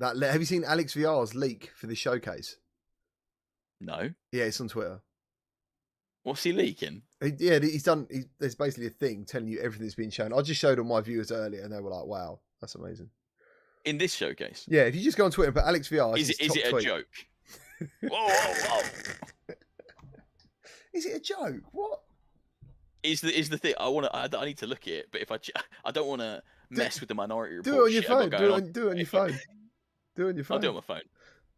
Have you seen Alex VR's leak for this showcase? No. Yeah, it's on Twitter. What's he leaking? There's basically a thing telling you everything that's been shown. I just showed all my viewers earlier, and they were like, "Wow, that's amazing." In this showcase? Yeah, if you just go on Twitter and put Alex VR, is it a joke? Whoa. Is it a joke? What? Is the thing? I need to look at it, but if I don't want to mess with the Minority Report. Do it on your phone. Do it on your phone. Do it on your phone. I'll do it on my phone.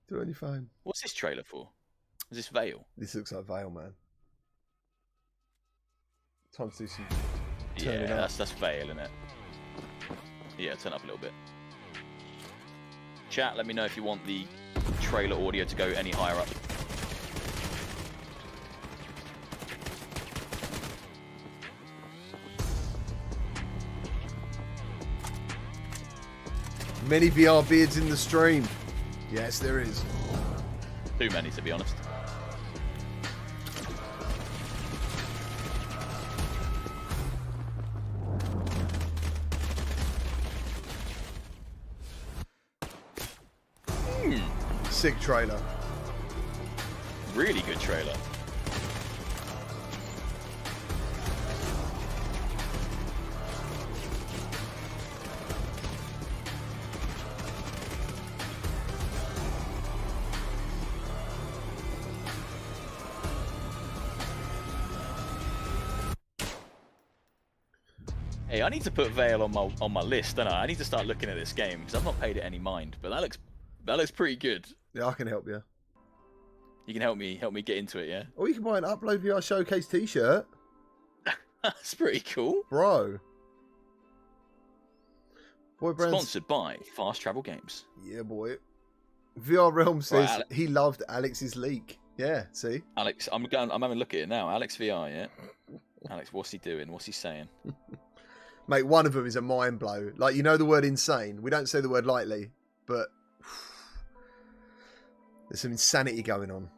Do it on your phone. What's this trailer for? Is this Veil? This looks like Veil, man. Time to do some. Yeah, that's Veil, isn't it? Yeah, turn up a little bit. Chat, let me know if you want the trailer audio to go any higher up. Many VR beards in the stream. Yes, there is. Too many, to be honest. Sick trailer. Really good trailer. Hey, I need to put Veil on my list, don't I? I need to start looking at this game because I've not paid it any mind, but that looks pretty good. Yeah, I can help you. You can help me get into it, yeah? Or you can buy an Upload VR Showcase t-shirt. That's pretty cool. Bro. Boy Brand's... Sponsored by Fast Travel Games. Yeah, boy. VR Realm says he loved Alex's leak. Yeah, see? Alex, I'm having a look at it now. Alex VR, yeah? Alex, what's he doing? What's he saying? Mate, one of them is a mind blow. Like, you know the word insane. We don't say the word lightly, but there's some insanity going on.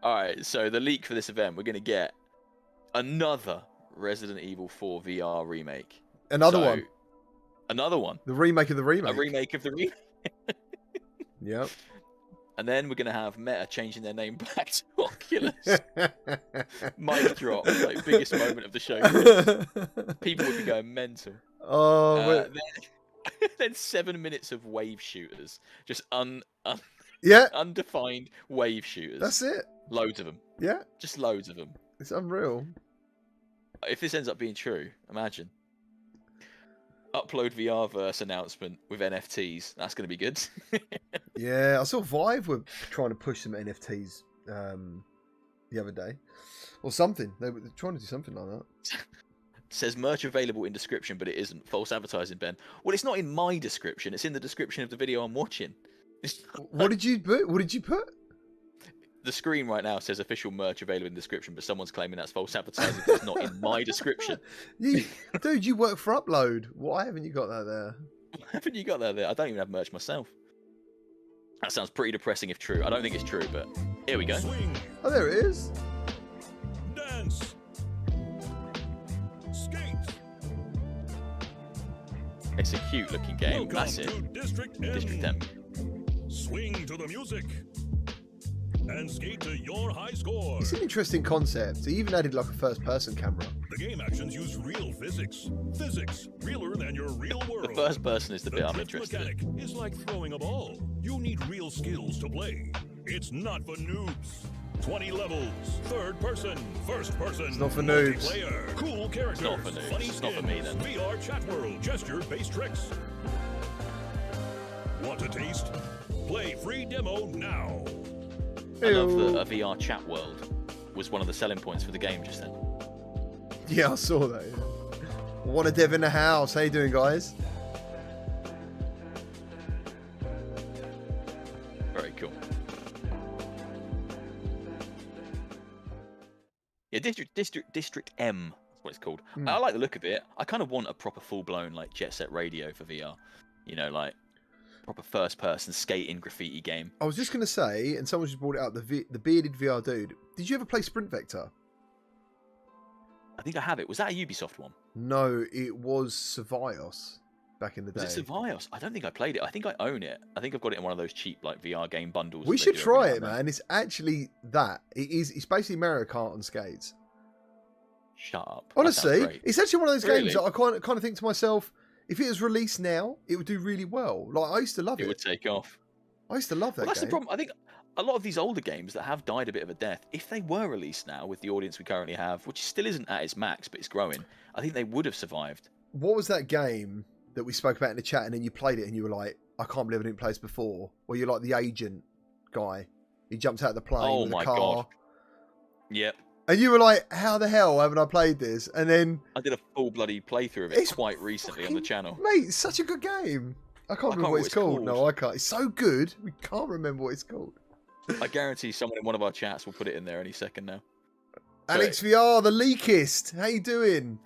Alright, so the leak for this event, we're going to get another Resident Evil 4 VR remake. Another one. Another one. The remake of the remake. A remake of the remake. Yep. And then we're going to have Meta changing their name back to Oculus. Mic drop, like biggest moment of the show. People would be going mental. Oh, then 7 minutes of wave shooters. Just undefined wave shooters. That's it. Loads of them. Yeah. Just loads of them. It's unreal. If this ends up being true, imagine. Upload VRverse announcement with NFTs. That's going to be good. Yeah, I saw Vive were trying to push some NFTs the other day. Or something. They were trying to do something like that. Says merch available in description, but it isn't. False advertising, Ben. Well, it's not in my description. It's in the description of the video I'm watching. What did you put? What did you put? The screen right now says official merch available in description, but someone's claiming that's false advertising. It's not in my description. Dude, you work for Upload. Why haven't you got that there? Why haven't you got that there? I don't even have merch myself. That sounds pretty depressing if true. I don't think it's true, but here we go. Swing. Oh, there it is. Dance. Skate. It's a cute looking game. Welcome That's it. to District District M. M. Swing to the music. And skate to your high score. It's an interesting concept. He even added like a first-person camera. The game actions use real physics. Physics realer than your real world. The first person is the bit I'm drift interested in. mechanic is like throwing a ball. You need real skills to play. It's not for noobs. 20 levels, third person, first person, It's not for noobs. multiplayer, cool characters, It's not for noobs. funny It's skins, not for me, then. VR chat world, gesture-based tricks. Want a taste? Play free demo now. I love that a VR chat world was one of the selling points for the game just then. Yeah, I saw that. Yeah. What a dev in the house. How you doing, guys? Very cool. Yeah, District M. That's what it's called. I like the look of it. I kind of want a proper full-blown like Jet Set Radio for VR. You know, like proper first-person skating graffiti game. I was just going to say, and someone just brought it out, the bearded VR dude. Did you ever play Sprint Vector? I think I have it. Was that a Ubisoft one? No, it was Survios. back in the day. Was it Survios? I don't think I played it. I think I own it. I think I've got it in one of those cheap like VR game bundles. We that they should do try every it, now and man. It's actually that. It's basically Mario Kart on skates. Shut up. Honestly, it's actually one of those games Really? that I kind of think to myself, if it was released now, it would do really well. Like I used to love it. It would take off. I used to love that Well, that's the game. problem. I think a lot of these older games that have died a bit of a death, if they were released now with the audience we currently have, which still isn't at its max, but it's growing, I think they would have survived. What was that game that we spoke about in the chat, and then you played it and you were like, I can't believe I didn't play this before? Or you're like the agent guy. He jumped out of the plane with a car. God. Yep. And you were like, how the hell haven't I played this? And then I did a full bloody playthrough of it quite recently on the channel. Mate, it's such a good game. I can't remember what it's called. No, I can't. It's so good. We can't remember what it's called. I guarantee someone in one of our chats will put it in there any second now. Alex VR, the leakist. How you doing?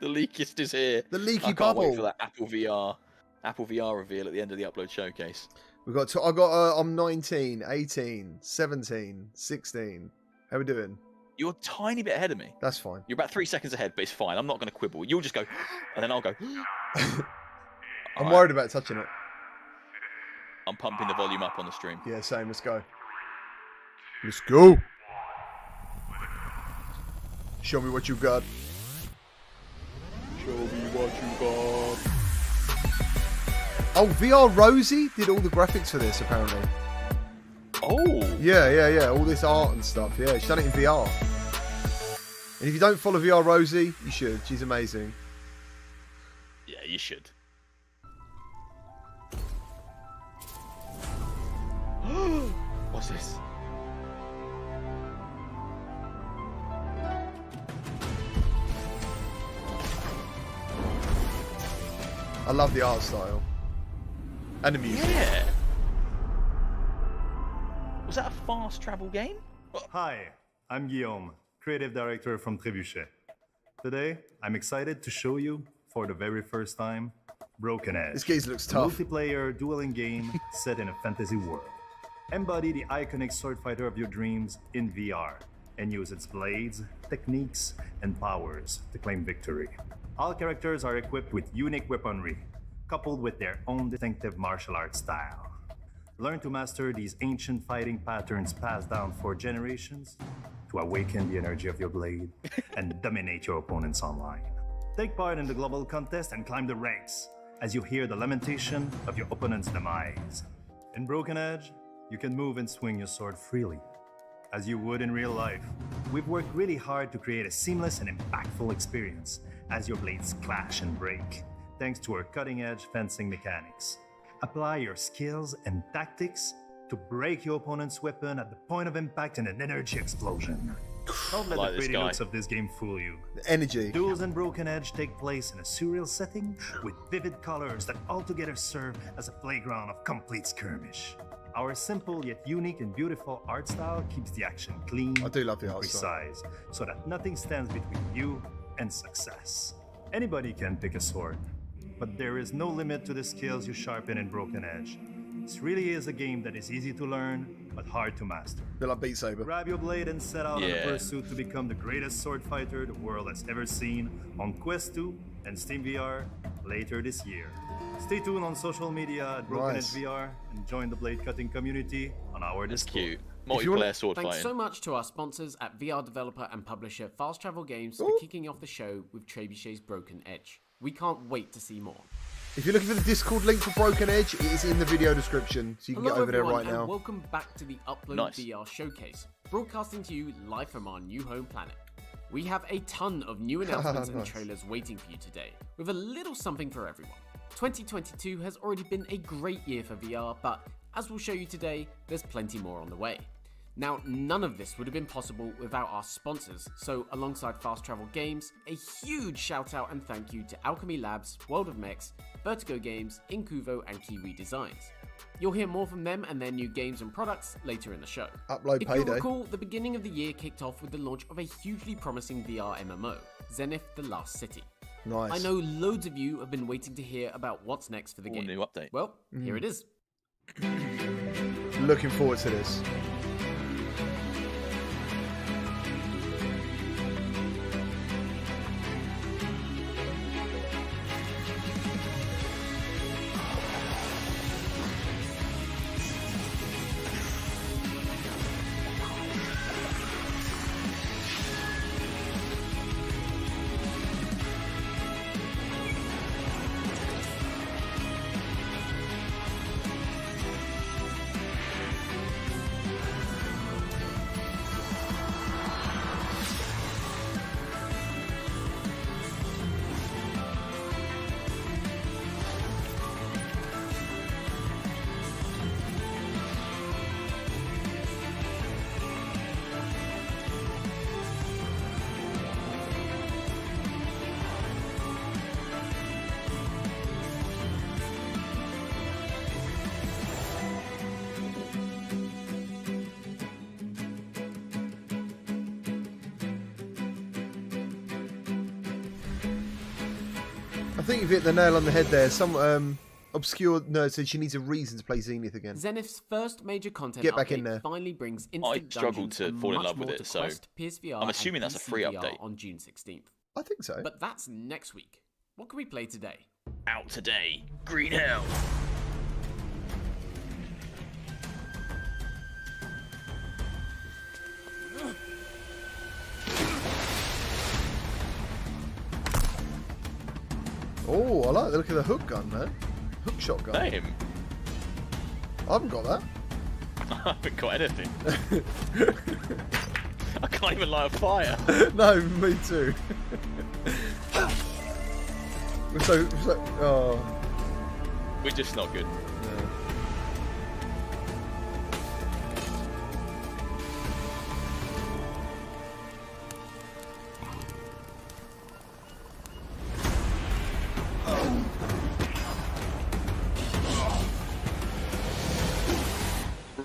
The leakist is here. The leaky I can't bubble. wait for that Apple VR reveal at the end of the upload showcase. I'm 19, 18, 17, 16. How we doing? You're a tiny bit ahead of me. That's fine. You're about 3 seconds ahead, but it's fine. I'm not going to quibble. You'll just go, and then I'll go. I'm worried about touching it. I'm pumping the volume up on the stream. Yeah, same. Let's go. Let's go. Show me what you got. Show me what you got. Oh, VR Rosie did all the graphics for this, apparently. Oh. Yeah. All this art and stuff. Yeah, she's done it in VR. And if you don't follow VR Rosie, you should. She's amazing. Yeah, you should. What's this? I love the art style. And the music. Yeah. Was that a fast travel game? Hi, I'm Guillaume, creative director from Trebuchet. Today, I'm excited to show you, for the very first time, Broken Edge. This game looks a tough. multiplayer dueling game set in a fantasy world. Embody the iconic sword fighter of your dreams in VR and use its blades, techniques, and powers to claim victory. All characters are equipped with unique weaponry, coupled with their own distinctive martial arts style. Learn to master these ancient fighting patterns passed down for generations to awaken the energy of your blade and dominate your opponents online. Take part in the global contest and climb the ranks as you hear the lamentation of your opponent's demise. In Broken Edge, you can move and swing your sword freely, as you would in real life. We've worked really hard to create a seamless and impactful experience as your blades clash and break, thanks to our cutting-edge fencing mechanics. Apply your skills and tactics to break your opponent's weapon at the point of impact in an energy explosion. Don't let the pretty looks of this game fool you. The energy. Duels in Broken Edge take place in a surreal setting with vivid colors that altogether serve as a playground of complete skirmish. Our simple yet unique and beautiful art style keeps the action clean I do love the and art style. precise, so that nothing stands between you and success. Anybody can pick a sword, but there is no limit to the skills you sharpen in Broken Edge. This really is a game that is easy to learn, but hard to master. They're like Beat Saber. Grab your blade and set out on Yeah. a pursuit to become the greatest sword fighter the world has ever seen on Quest 2 and Steam VR later this year. Stay tuned on social media at Broken Nice. Edge VR and join the blade cutting community on our That's Discord. cute. If you want- Multiplayer sword Thanks fighting. so much to our sponsors at VR developer and publisher Fast Travel Games for kicking off the show with Trebuchet's Broken Edge. We can't wait to see more. If you're looking for the Discord link for Broken Edge, it is in the video description, so you can Hello get over there everyone, right and now. welcome back to the Upload Nice. VR showcase, broadcasting to you live from our new home planet. We have a ton of new announcements and Nice. trailers waiting for you today, with a little something for everyone. 2022 has already been a great year for VR, but as we'll show you today, there's plenty more on the way. Now, none of this would have been possible without our sponsors, so alongside Fast Travel Games, a huge shout out and thank you to Alchemy Labs, World of Mechs, Vertigo Games, Incuvo and Kiwi Designs. You'll hear more from them and their new games and products later in the show. Upload If payday. you recall, the beginning of the year kicked off with the launch of a hugely promising VR MMO, Zenith The Last City. Nice. I know loads of you have been waiting to hear about what's next for the All game. new update. Well, here it is. Looking forward to this. I think you've hit the nail on the head there. Some obscure nerd said she needs a reason to play Zenith again. Zenith's first major content Get back update in there. finally brings I instant struggled dungeons to and fall in much love with more it, to so Quest, PSVR, I'm assuming and that's a free PCVR update. on June 16th. I think so. But that's next week. What can we play today? Out today, Green Hell. Oh, I like the look of the hook gun, man. Hook shotgun. Same. I haven't got that. I haven't got anything. I can't even light a fire. No, me too. so, oh. We're just not good. No.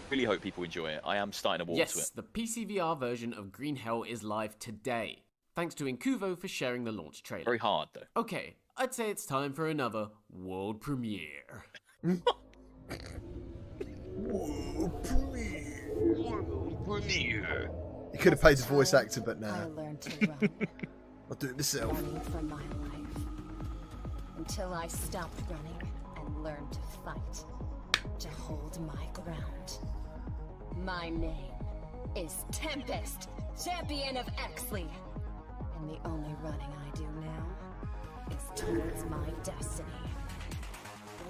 Really hope people enjoy it. I am starting to walk to it. Yes, the PCVR version of Green Hell is live today. Thanks to Incuvo for sharing the launch trailer. Very hard though. Okay, I'd say it's time for another world premiere. You could have paid a voice actor, but I nah. learned to run, I'll do it myself. running for my life. Until I stopped running and learned to fight. To hold my ground. My name is Tempest, champion of Exley. And the only running I do now is towards my destiny.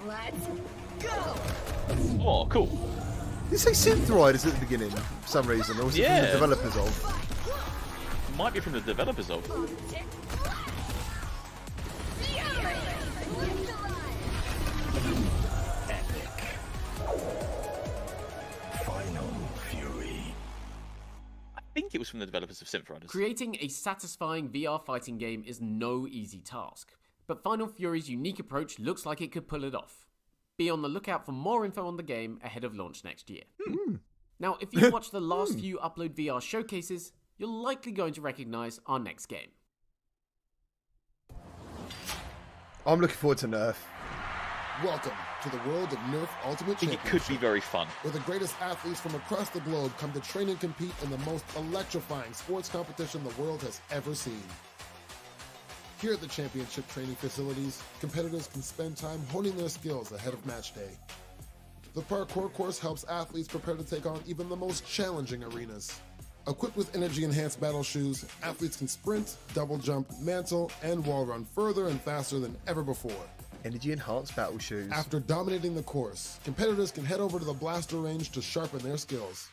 Let's go! Oh, cool. Did you say synth riders at the beginning for some reason, or was it from the Yeah. developers of? Might be from the developers of. I think it was from the developers of Synth Riders. Creating a satisfying VR fighting game is no easy task, but Final Fury's unique approach looks like it could pull it off. Be on the lookout for more info on the game ahead of launch next year. Now, if you watch the last few Upload VR showcases, you're likely going to recognize our next game. I'm looking forward to Nerf. Welcome to the world of Nerf Ultimate I think it Championship, could be very fun. where the greatest athletes from across the globe come to train and compete in the most electrifying sports competition the world has ever seen. Here at the championship training facilities, competitors can spend time honing their skills ahead of match day. The parkour course helps athletes prepare to take on even the most challenging arenas. Equipped with energy-enhanced battle shoes, athletes can sprint, double jump, mantle, and wall run further and faster than ever before. Energy enhanced battle shoes. After dominating the course, competitors can head over to the blaster range to sharpen their skills.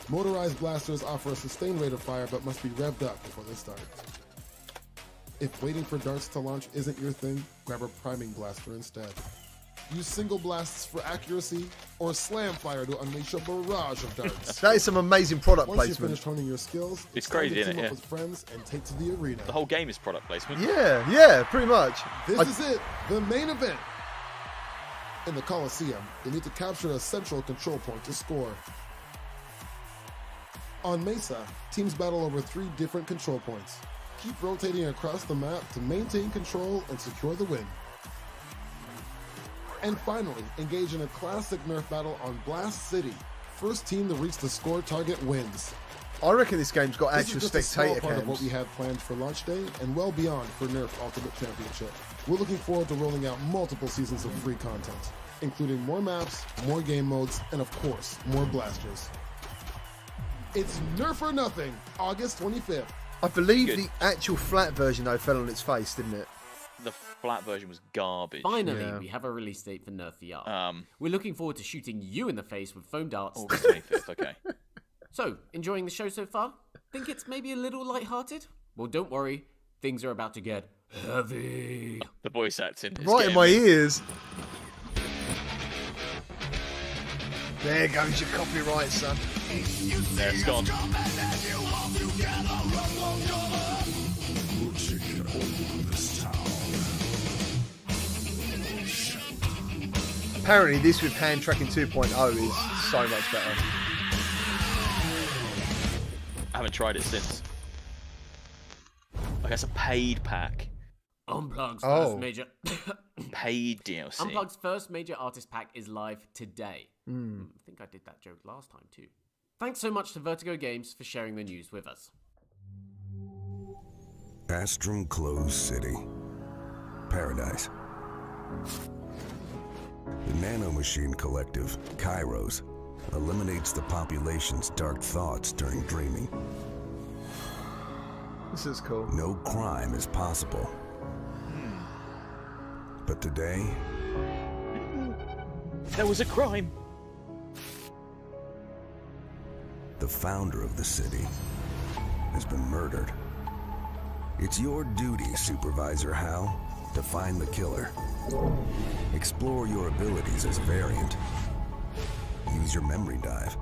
Motorized blasters offer a sustained rate of fire but must be revved up before they start. If waiting for darts to launch isn't your thing, grab a priming blaster instead. Use single blasts for accuracy, or slam fire to unleash a barrage of darts. That is some amazing product Once you've placement. finished honing your skills, It's time crazy, to isn't team it? up Yeah. with friends and take to the arena. The whole game is product placement. Yeah, pretty much. This I- is it, the main event. In the Coliseum, you need to capture a central control point to score. On Mesa, teams battle over 3 different control points. Keep rotating across the map to maintain control and secure the win. And finally, engage in a classic Nerf battle on Blast City. First team to reach the score target wins. I reckon this game's got This actual is just a small spectator part of what cams. we have planned for launch day and well beyond for Nerf Ultimate Championship. We're looking forward to rolling out multiple seasons of free content, including more maps, more game modes, and of course, more blasters. It's Nerf or Nothing, August 25th. I believe Good. the actual flat version though fell on its face, didn't it? The flat version was garbage. Finally, Yeah. we have a release date for Nerf VR. Um, We're looking forward to shooting you in the face with foam darts. August 25th, okay. So, enjoying the show so far? Think it's maybe a little lighthearted? Well, don't worry, things are about to get heavy. The voice acting is Right in getting my me. ears. There goes your copyright, son. There, it's gone. Apparently this with hand tracking 2.0 is so much better. I haven't tried it since. Like, that's a paid pack. Unplugged's Oh. first major Paid DLC. Unplugged's first major artist pack is live today. Hmm. I think I did that joke last time too. Thanks so much to Vertigo Games for sharing the news with us. Astrum Closed City. Paradise. The nanomachine collective, Kairos, eliminates the population's dark thoughts during dreaming. This is cool. No crime is possible. But today, There was a crime. the founder of the city has been murdered. It's your duty, Supervisor Hal, to find the killer. Explore your abilities as a variant. Use your memory dive.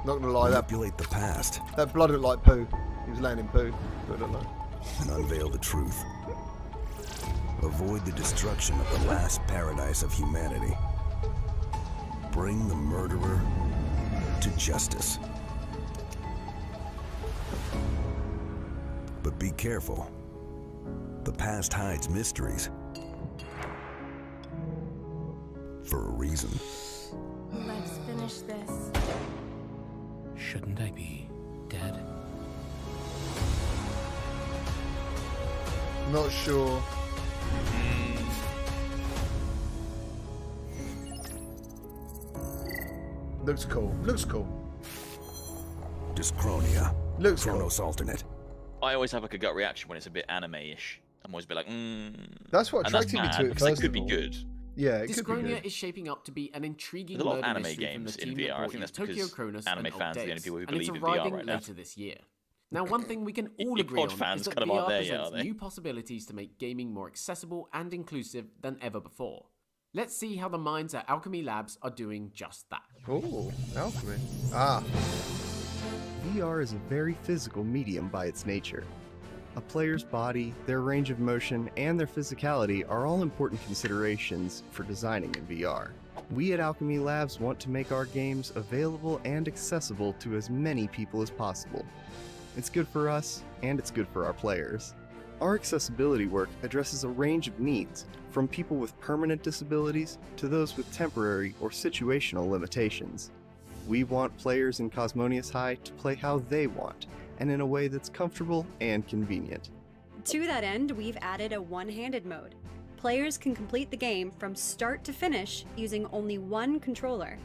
Not gonna lie, Manipulate the past that blood looked like poo. He was laying in poo. I don't know. and unveil the truth. Avoid the destruction of the last paradise of humanity. Bring the murderer to justice. But be careful. The past hides mysteries. For a reason. Let's finish this. Shouldn't I be dead? Not sure. Looks cool. Looks cool. Dyskronia. Looks cool. Chronos alternate. I always have like a gut reaction when it's a bit anime-ish. I'm always a bit like, That's what and that's attracted me mad, to it because first it could of be all. good. Yeah, it could be Dyskronia good. is shaping up to be an intriguing There's a lot of murder anime mystery from games the in team VR. that I brought think you that's Tokyo because Chronos anime and fans are the only Updates, people who and it's believe in VR arriving right now. later this year. Now, one thing we can all Your agree on pod fans is that kind of VR aren't there yet, presents are they? new possibilities to make gaming more accessible and inclusive than ever before. Let's see how the minds at Alchemy Labs are doing just that. Oh, alchemy. Ah, VR is a very physical medium by its nature. A player's body, their range of motion, and their physicality are all important considerations for designing in VR. We at Alchemy Labs want to make our games available and accessible to as many people as possible. It's good for us, and it's good for our players. Our accessibility work addresses a range of needs, from people with permanent disabilities to those with temporary or situational limitations. We want players in Cosmonius High to play how they want, and in a way that's comfortable and convenient. To that end, we've added a one-handed mode. Players can complete the game from start to finish using only one controller.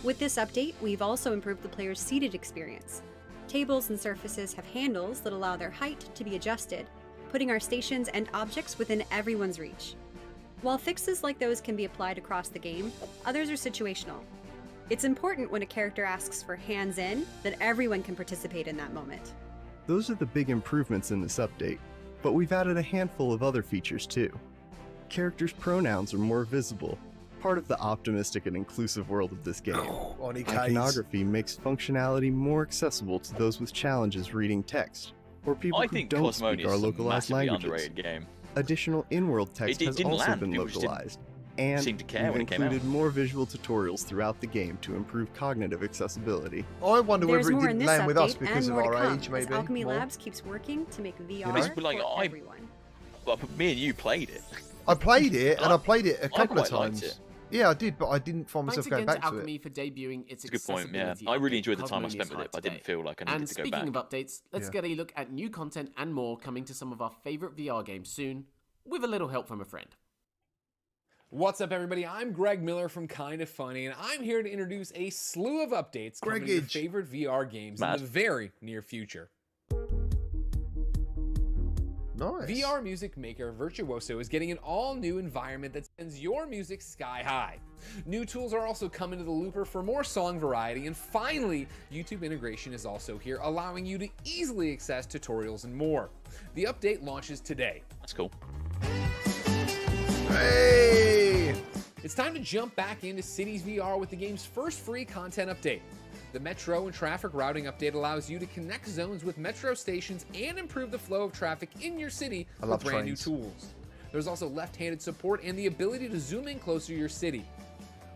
With this update, we've also improved the player's seated experience. Tables and surfaces have handles that allow their height to be adjusted, putting our stations and objects within everyone's reach. While fixes like those can be applied across the game, others are situational. It's important when a character asks for hands in that everyone can participate in that moment. Those are the big improvements in this update, but we've added a handful of other features too. Characters' pronouns are more visible, part of the optimistic and inclusive world of this game. Oni K's. Iconography makes functionality more accessible to those with challenges reading text, or people I who think don't speak Cosmonius our is a localized massively languages. underrated game. Additional in-world text It has didn't also land. been People just didn't localized, and seem to care we've when it came out. included more visual tutorials throughout the game to improve cognitive accessibility. I wonder There's whether it more in didn't this land with us update because and of more to our come, age, maybe. as Alchemy more. Labs keeps working to make VR know? for Like, I- everyone. But me and you played it. I played it, and I played it a couple of quite liked times. it. Yeah, I did, but I didn't find Thanks myself going again back to to Alchemy it. for debuting its It's a good point, yeah. accessibility I really update, enjoyed the time I Cosmonius spent with High it, but I didn't today. feel like I needed And to go speaking back. of updates, let's Yeah. get a look at new content and more coming to some of our favourite VR games soon, with a little help from a friend. What's up, everybody? I'm Greg Miller from Kinda Funny, and I'm here to introduce a slew of updates coming to your Gregage. favorite VR games in Mad. the very near future. Nice. VR music maker Virtuoso is getting an all-new environment that sends your music sky high. New tools are also coming to the Looper for more song variety, and finally, YouTube integration is also here, allowing you to easily access tutorials and more. The update launches today. That's cool. Hey! It's time to jump back into Cities VR with the game's first free content update. The Metro and traffic routing update allows you to connect zones with Metro stations and improve the flow of traffic in your city I with love brand trains. new tools. There's also left-handed support and the ability to zoom in closer to your city.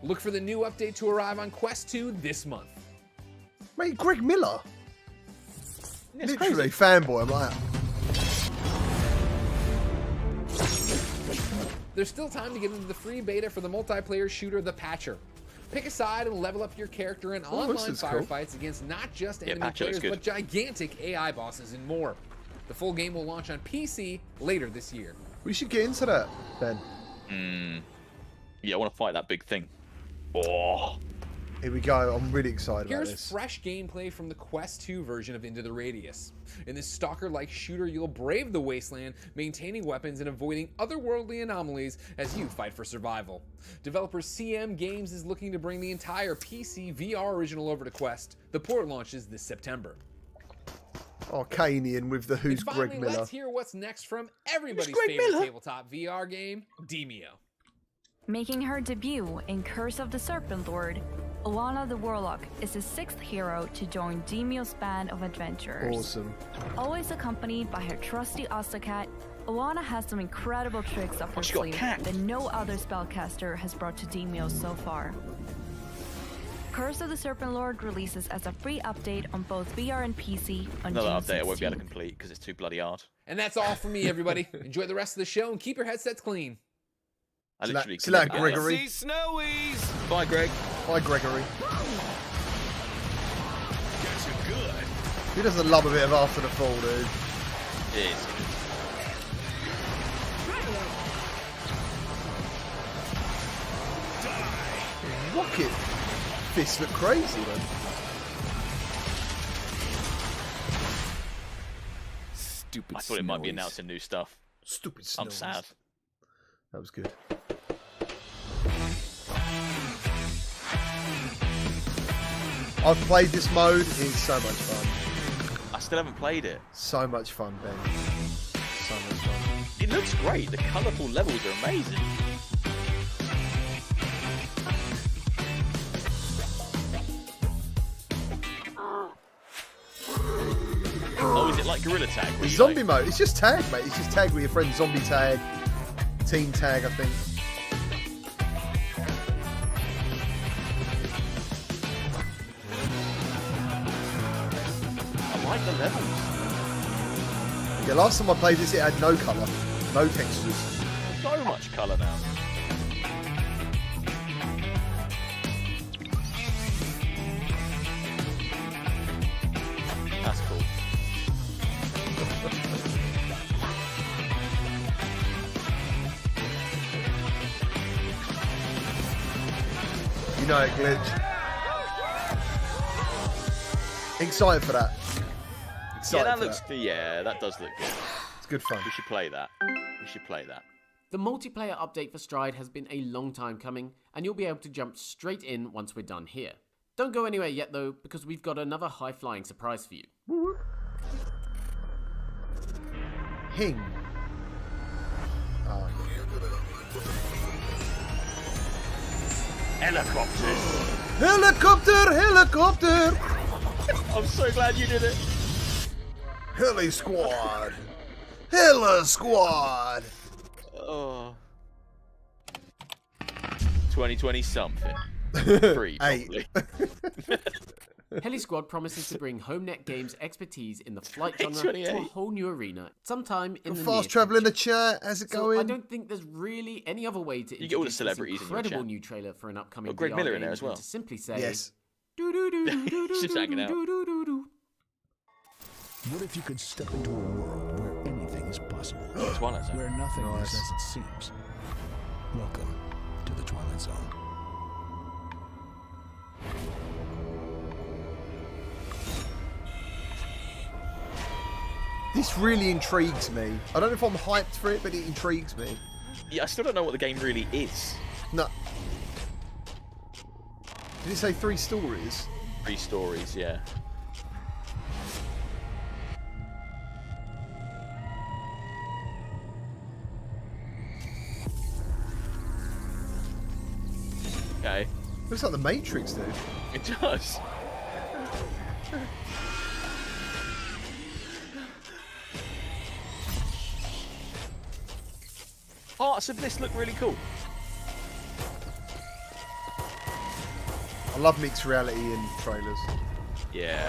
Look for the new update to arrive on Quest 2 this month. Mate, Greg Miller. It's Literally fanboy. I'm like, there's still time to get into the free beta for the multiplayer shooter The Patcher. Pick a side and level up your character in online firefights against not just enemy players, but gigantic AI bosses and more. The full game will launch on PC later this year. We should get into that, Ben. Yeah, I want to fight that big thing. Oh. Here we go. I'm really excited about this. Here's fresh gameplay from the Quest 2 version of Into the Radius. In this stalker-like shooter, you'll brave the wasteland, maintaining weapons and avoiding otherworldly anomalies as you fight for survival. Developer CM Games is looking to bring the entire PC VR original over to Quest. The port launches this September. Oh, Kanian with the Who's finally, Greg Miller. Let's hear what's next from everybody's favorite tabletop VR game, Demeo. Making her debut in Curse of the Serpent Lord, Oana the Warlock is the 6th hero to join Demeo's band of adventurers. Awesome. Always accompanied by her trusty Ostacat, Oana has some incredible tricks up her sleeve that no other spellcaster has brought to Demeo so far. Curse of the Serpent Lord releases as a free update on both VR and PC on Another June update 16th. I won't be able to complete because it's too bloody hard. And that's all from me, everybody. Enjoy the rest of the show and keep your headsets clean. I literally See that, Gregory. Snowies. Bye, Greg. Bye, Gregory. Guess you're good. Who doesn't love a bit of After the Fall, dude? It is. Rocket fists look crazy, then. I thought it might be announcing new stuff. Stupid I'm snows. sad. That was good. I've played this mode. It's so much fun. I still haven't played it. So much fun, Ben. So much fun. It looks great. The colourful levels are amazing. Oh, is it like Gorilla Tag? The zombie mode. It's just tag, mate. It's just tag with your friend. Zombie tag, team tag, I think. I like the levels. Yeah, last time I played this, it had no colour, no textures. So much colour now. That's cool. You know it, Glitch. Excited for that. Excited Yeah, for looks. Yeah, that does look good. It's good fun. We should play that. We should play that. The multiplayer update for Stride has been a long time coming, and you'll be able to jump straight in once we're done here. Don't go anywhere yet though, because we've got another high-flying surprise for you. Hing. Oh. Helicopters. Helicopter, helicopter. I'm so glad you did it. HeliSquad. HeliSquad. Oh. 2020 something. Free, probably. HeliSquad promises to bring HomeNet Games' expertise in the flight genre 28. to a whole new arena sometime in the near Fast travel in the future. chat. How's it So going? I don't think there's really any other way to You get all the introduce this celebrities in your incredible chat. new trailer for an upcoming Got Greg VR Miller in game there as well. than to simply say, Yes. Just hanging out. What if you could step into a world where anything is possible? Twilight Zone. Where nothing Nice. is as it seems. Welcome to the Twilight Zone. This really intrigues me. I don't know if I'm hyped for it, but it intrigues me. Yeah, I still don't know what the game really is. No. Did it say 3 stories? 3 stories, yeah. Okay. Looks like the Matrix, dude. It does. Arts of Bliss look really cool. I love mixed reality in trailers. Yeah.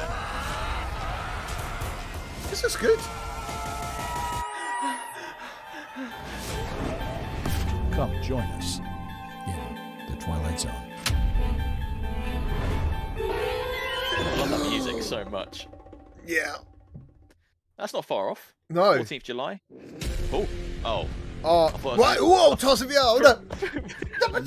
This looks good. Come join us in the Twilight Zone. I love that music so much. Yeah. That's not far off. No. 14th July. Oh. Oh. Oh. What? Whoa, PCVR. Hold up.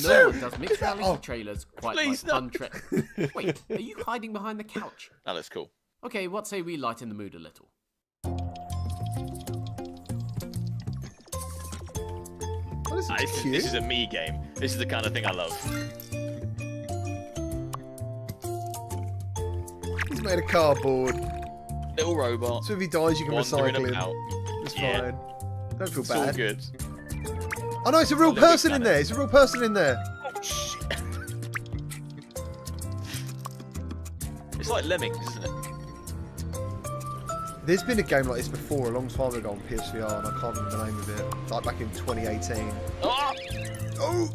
No one does mixed reality trailers quite Please, like fun Wait, are you hiding behind the couch? That looks cool. Okay, what say we lighten the mood a little? This is a me game. This is the kind of thing I love. He's made of cardboard. Little robot. So if he dies, you can wandering recycle him. about. It's Yeah. fine. Don't feel It's bad. all good. Oh no, it's a real person in there. It's a real person in there. Oh shit. It's like Lemmings, isn't it? There's been a game like this before a long time ago on PSVR, and I can't remember the name of it. Like back in 2018. Oh! Oh!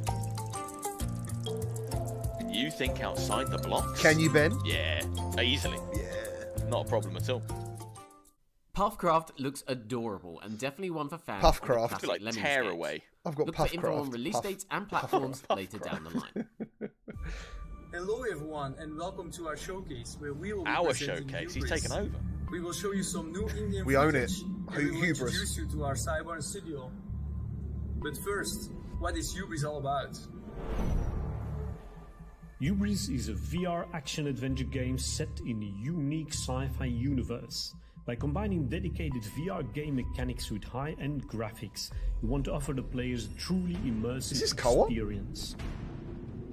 You think outside the blocks? Can you, Ben? Yeah, easily. Yeah. Not a problem at all. Puffcraft looks adorable and definitely one for fans. Puffcraft. Of the classic Like Lemmings Tearaway. games. I've got Look for info on Puffcraft. release dates and platforms later down the line. Hello everyone and welcome to our showcase where we will be Our presenting showcase. He's Hubris. taken over. We will show you some new in-game We own it. footage and we will Hubris. introduce you to our Cyber studio. But first, what is Hubris all about? Hubris is a VR action-adventure game set in a unique sci-fi universe. By combining dedicated VR game mechanics with high-end graphics, we want to offer the players a truly immersive experience.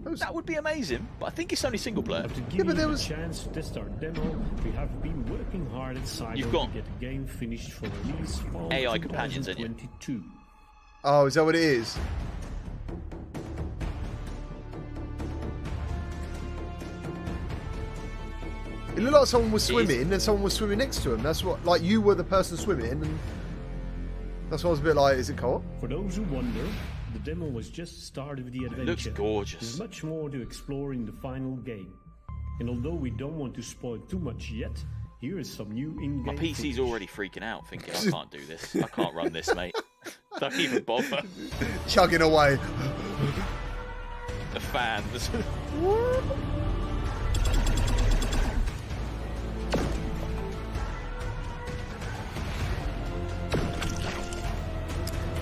That would be amazing, but I think it's only single player. To give you a chance to test our demo, we have been working hard at Cyber to get the game finished for release fall AI companions in you. 2022. Oh, is that what it is? It looked like someone was swimming and someone was swimming next to him. That's what, like you were the person swimming, and that's what I was a bit like, is it co-op? For those who wonder, the demo was just the start of the adventure. It looks gorgeous. There's much more to explore in the final game. And although we don't want to spoil too much yet, here is some new in-game My PC's footage. already freaking out, thinking, I can't do this. I can't run this, mate. Don't even bother. Chugging away. The fans.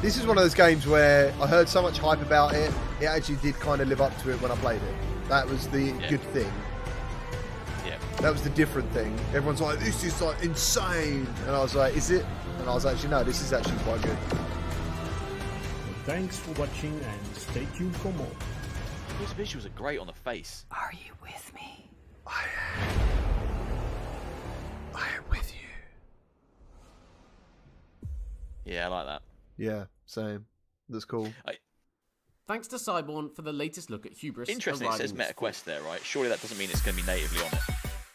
This is one of those games where I heard so much hype about it, it actually did kind of live up to it when I played it. That was the good thing. Yeah. That was the different thing. Everyone's like, this is like insane. And I was like, is it? And I was actually, no, this is actually quite good. Thanks for watching and stay tuned for more. Those visuals are great on the face. Are you with me? I am with you. Yeah, I like that. Yeah, same. That's cool. Thanks to Cyborn for the latest look at Hubris. Interesting, it says arriving this MetaQuest there, right? Surely that doesn't mean it's going to be natively on it.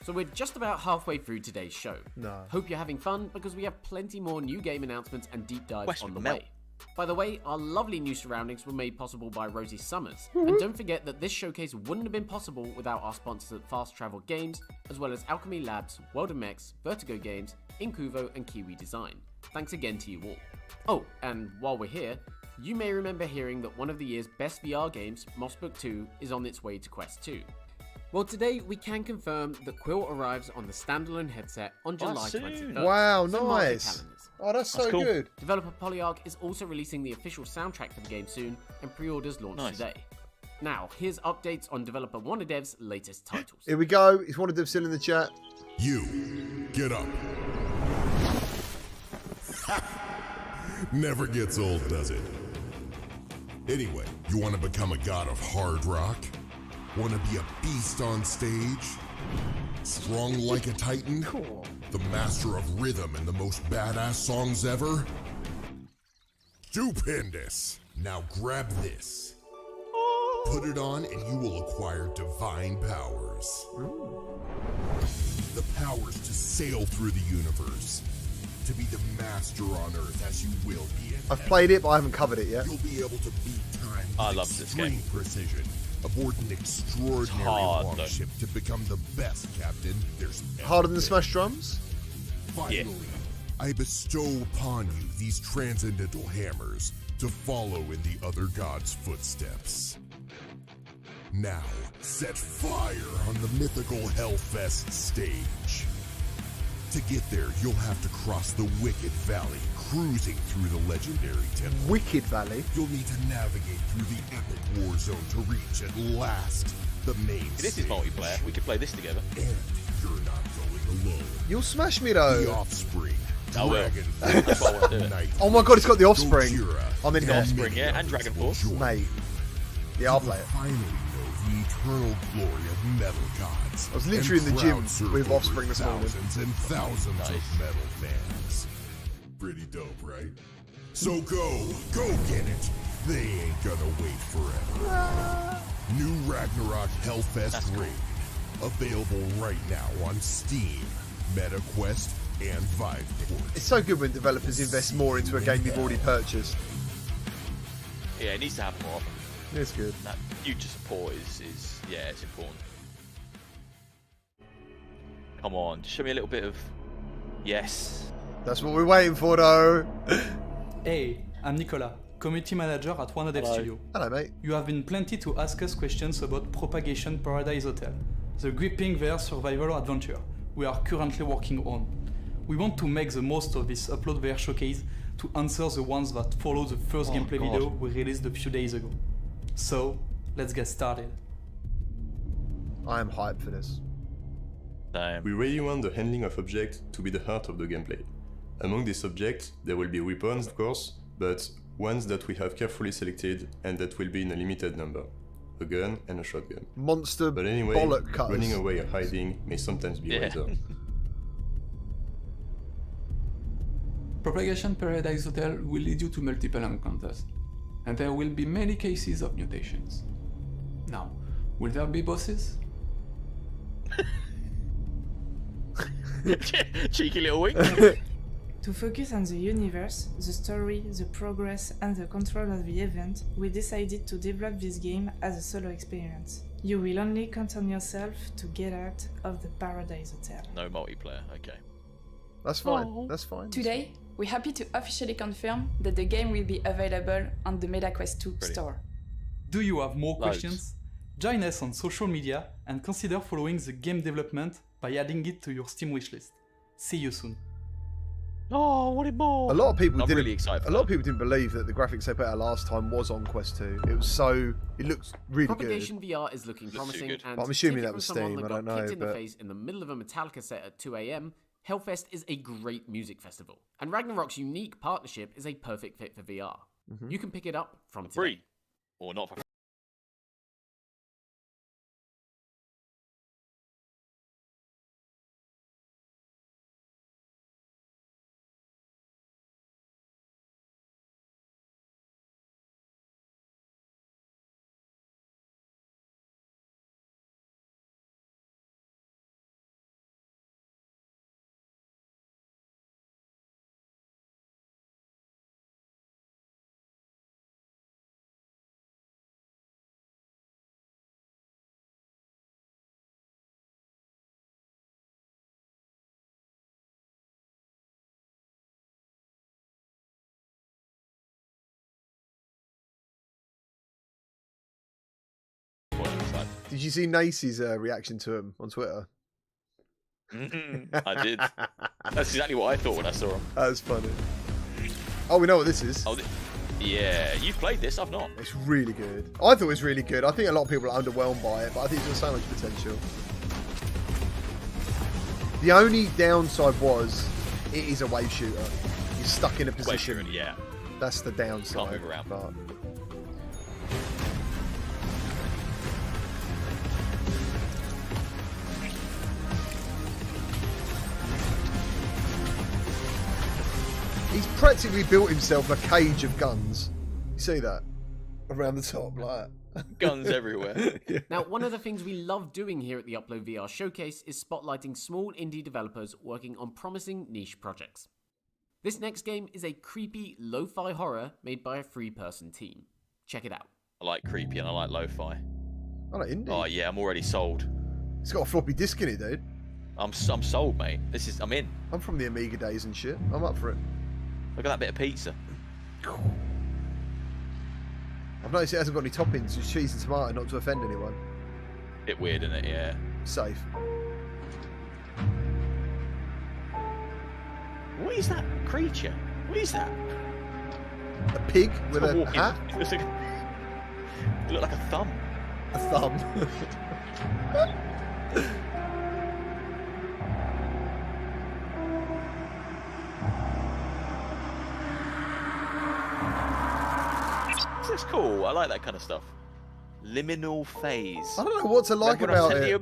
So we're just about halfway through today's show. No. Hope you're having fun because we have plenty more new game announcements and deep dives Quest on the would melt. way. By the way, our lovely new surroundings were made possible by Rosie Summers. And don't forget that this showcase wouldn't have been possible without our sponsors at Fast Travel Games, as well as Alchemy Labs, World of Mechs, Vertigo Games, Incuvo and Kiwi Design. Thanks again to you all. Oh, and while we're here, you may remember hearing that one of the year's best VR games, Mossbook 2, is on its way to Quest 2. Well, today we can confirm that Quill arrives on the standalone headset on July 21st. Wow, So mark your nice. calendars. Oh, that's so cool. good. Developer Polyarc is also releasing the official soundtrack for the game soon, and pre-orders launch today. Now, here's updates on developer Wannadev's latest titles. Here we go. Is Wannadev still in the chat? You, get up. Never gets old, does it? Anyway, you want to become a god of hard rock? Want to be a beast on stage? Strong like a titan? Cool. The master of rhythm and the most badass songs ever? Stupendous! Now grab this. Put it on and you will acquire divine powers. The powers to sail through the universe. To be the master on Earth as you will be in I've played it, but I haven't covered it yet. You'll be able to beat time I with love this extreme game. precision, aboard an extraordinary hard, though. longship to become the best captain there's ever Harder than been. Smash Drums? Finally, I bestow upon you these transcendental hammers to follow in the other gods' footsteps. Now, set fire on the mythical Hellfest stage. To get there, you'll have to cross the Wicked Valley, cruising through the legendary temple. Wicked Valley? You'll need to navigate through the epic war zone to reach, at last, the main This is multiplayer. We could play this together. And you're not going alone. You'll smash me though. The Offspring. I will. Dragon That's why I want to do it. Knight, Oh my god, it's got the Offspring. Gojira, I'm in and there. Offspring, yeah, and Dragon Force. Mate. Yeah, I'll play it. Finally know the eternal glory of metal gods. I was literally in the gym with Offspring this morning. Thousands and thousands of metal fans. Pretty dope, right? So go get it. They ain't gonna wait forever. New Ragnarok Hellfest Raid. Available right now on Steam, MetaQuest, and Viveport. It's so good when developers invest more into a game you've already purchased. Yeah, it needs to happen more often. It's good. That future support is yeah, it's important. Come on, just show me a little bit of yes. That's what we're waiting for, though. Hey, I'm Nicolas, community manager at Warner Dev Studio. Hello, mate. You have been plenty to ask us questions about Propagation Paradise Hotel, the gripping VR survival adventure we are currently working on. We want to make the most of this upload VR showcase to answer the ones that follow the first gameplay video we released a few days ago. So, let's get started. I am hyped for this. We really want the handling of objects to be the heart of the gameplay. Among these objects, there will be weapons, of course, but ones that we have carefully selected and that will be in a limited number. A gun and a shotgun. Monster but anyway, bollock cutters. Running away or hiding may sometimes be wiser. Propagation Paradise Hotel will lead you to multiple encounters, and there will be many cases of mutations. Now, will there be bosses? Cheeky little wink. To focus on the universe, the story, the progress, and the control of the event, we decided to develop this game as a solo experience. You will only count on yourself to get out of the Paradise Hotel. No multiplayer, okay. That's fine, that's fine. Today, we're happy to officially confirm that the game will be available on the MetaQuest 2 store. Do you have more questions? Join us on social media and consider following the game development by adding it to your Steam wishlist. See you soon. Oh, what it more? A lot of people I'm didn't. really excited for a lot of people didn't believe that the graphics they put out last time was on Quest 2. It was so. It looks really Propagation good. VR is looking promising, and But I'm assuming take it that from was someone Steam. that I don't got know, kicked in the but face in the middle of a Metallica set at 2 a.m. Hellfest is a great music festival, and Ragnarok's unique partnership is a perfect fit for VR. You can pick it up from today. Free or not for did you see Nacy's reaction to him on Twitter? I did. That's exactly what I thought when I saw him. That was funny. Oh, we know what this is. Oh, yeah, you've played this, I've not. It's really good. I thought it was really good. I think a lot of people are underwhelmed by it, but I think it's got so much potential. The only downside was it is a wave shooter. You're stuck in a position. Wave shooter, yeah. That's the downside. Can't move around. But he's practically built himself a cage of guns. You see that? Around the top, like that. Guns everywhere. Yeah. Now, one of the things we love doing here at the Upload VR Showcase is spotlighting small indie developers working on promising niche projects. This next game is a creepy lo-fi horror made by a 3-person team. Check it out. I like creepy and I like lo-fi. I like indie. Oh yeah, I'm already sold. It's got a floppy disk in it, dude. I'm sold, mate. I'm in. I'm from the Amiga days and shit. I'm up for it. Look at that bit of pizza. noticed it hasn't got any toppings. Just cheese and tomato, not to offend anyone. Bit weird, isn't it? Yeah. Safe. What is that creature? What is that? A pig with a walking. hat? It looked like a thumb. A thumb. That's cool. I like that kind of stuff. Liminal Phase. I don't know what to like about it.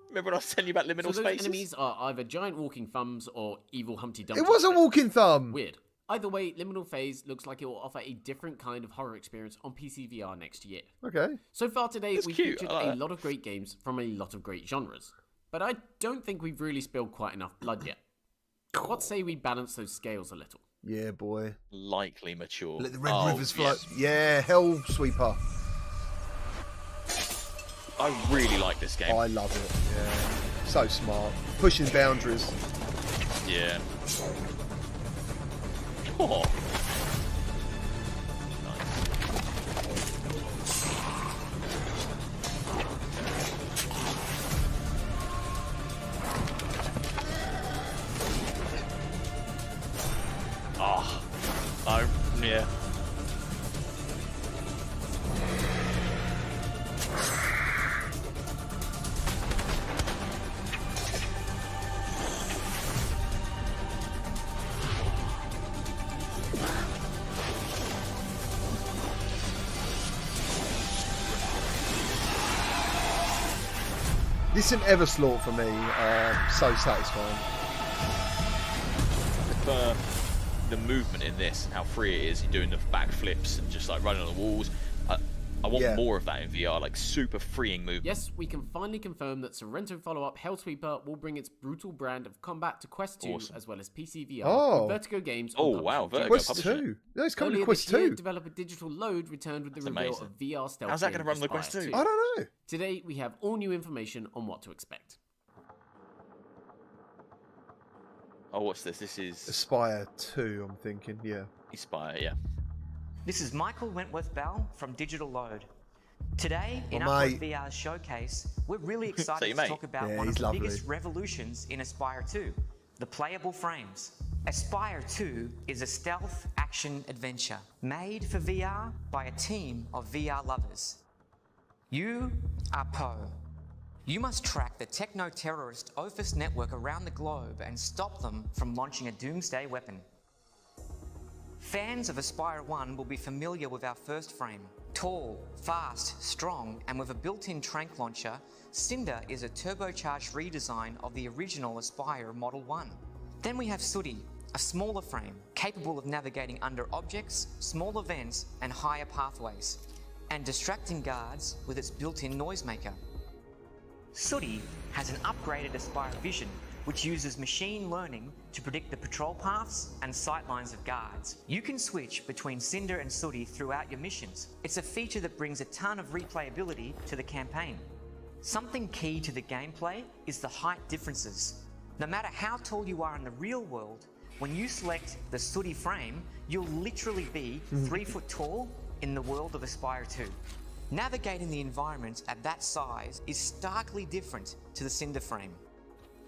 Remember when I was telling you about liminal so those spaces? enemies are either giant walking thumbs or evil Humpty Dumpty. It was a walking thumb. Weird. Either way, Liminal Phase looks like it will offer a different kind of horror experience on PCVR next year. Okay. So far today, That's we've cute. featured I like a that. lot of great games from a lot of great genres. But I don't think we've really spilled quite enough blood yet. What say we balance those scales a little? Yeah, boy. Likely mature. Let the red rivers flow. Yeah, HellSweeper. I really like this game. I love it. Yeah. So smart. Pushing boundaries. Yeah. Oh. Yeah. This and Everslaught for me are so satisfying. The movement in this and how free it is, you're doing the backflips and just like running on the walls. I want more of that in VR, like super freeing movement. Yes, we can finally confirm that Sorrento follow-up HellSweeper will bring its brutal brand of combat to Quest 2 as well as PCVR with Vertigo Games. Oh wow, Vertigo Quest 2. No, it's coming to Quest 2. Developer Digital Load returned with the reveal of VR stealth. How's that going to run the Quest 2? I don't know. Today we have all new information on what to expect. Oh, what's this? This is Espire 2, I'm thinking, yeah. Espire, yeah. This is Michael Wentworth-Bell from Digital Load. Today, in Oh, our mate. VR's showcase, we're really Is that excited your to mate? talk about Yeah, one of he's the lovely. biggest revolutions in Espire 2, the playable frames. Espire 2 is a stealth action adventure made for VR by a team of VR lovers. You are Poe. You must track the techno-terrorist Ophis network around the globe and stop them from launching a doomsday weapon. Fans of Espire 1 will be familiar with our first frame. Tall, fast, strong, and with a built-in tranq launcher, Cinder is a turbocharged redesign of the original Espire Model 1. Then we have Sooty, a smaller frame, capable of navigating under objects, small events, and higher pathways, and distracting guards with its built-in noisemaker. Sooty has an upgraded Espire Vision, which uses machine learning to predict the patrol paths and sightlines of guards. You can switch between Cinder and Sooty throughout your missions. It's a feature that brings a ton of replayability to the campaign. Something key to the gameplay is the height differences. No matter how tall you are in the real world, when you select the Sooty frame, you'll literally be 3 foot tall in the world of Espire 2. Navigating the environment at that size is starkly different to the Cinder frame.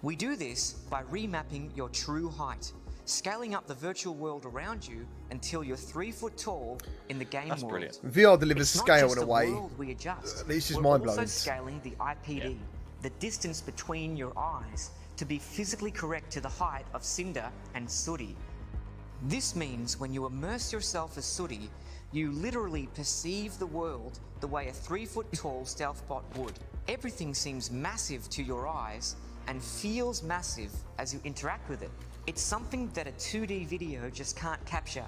We do this by remapping your true height, scaling up the virtual world around you until you're 3 foot tall in the game world. Brilliant. VR delivers It's scale not in just a way. the world we adjust. It's just We're mind-blowing. also scaling the IPD, the distance between your eyes, to be physically correct to the height of Cinder and Sooty. This means when you immerse yourself as Sooty, you literally perceive the world the way a 3 foot tall stealth bot would. Everything seems massive to your eyes and feels massive as you interact with it. It's something that a 2D video just can't capture.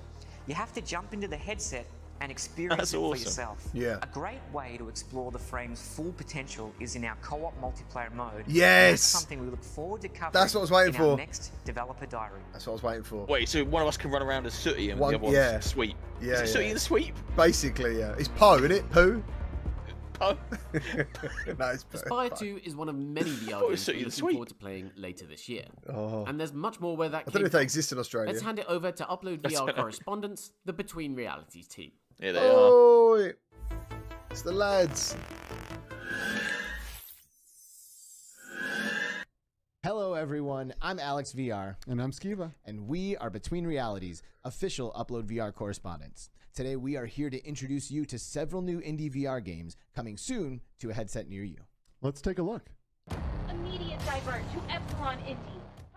You have to jump into the headset and experience That's it for awesome. yourself. Yeah. A great way to explore the frame's full potential is in our co-op multiplayer mode. Yes! That's something we look forward to covering That's what I was waiting in our for. next developer diary. That's what I was waiting for. Wait, so one of us can run around as Sooty and the other one's Sweep? Yeah, Is it Sooty yeah. and Sweep? Basically, yeah. It's Poe, isn't it? Pooh? Poe? No, it's Poe. Espire 2 is one of many VR Oh, games Sooty we're the looking Sweep. forward to playing later this year. Oh. And there's much more where that I came don't know if they from. exist in Australia. Let's hand it over to Upload VR correspondents, the Between Realities team. Yeah, they are. Oh, It's the lads. Hello everyone, I'm Alex VR. And I'm Skiva. And we are Between Realities, official Upload VR correspondents. Today we are here to introduce you to several new indie VR games coming soon to a headset near you. Let's take a look. Immediate divert to Epsilon Indy.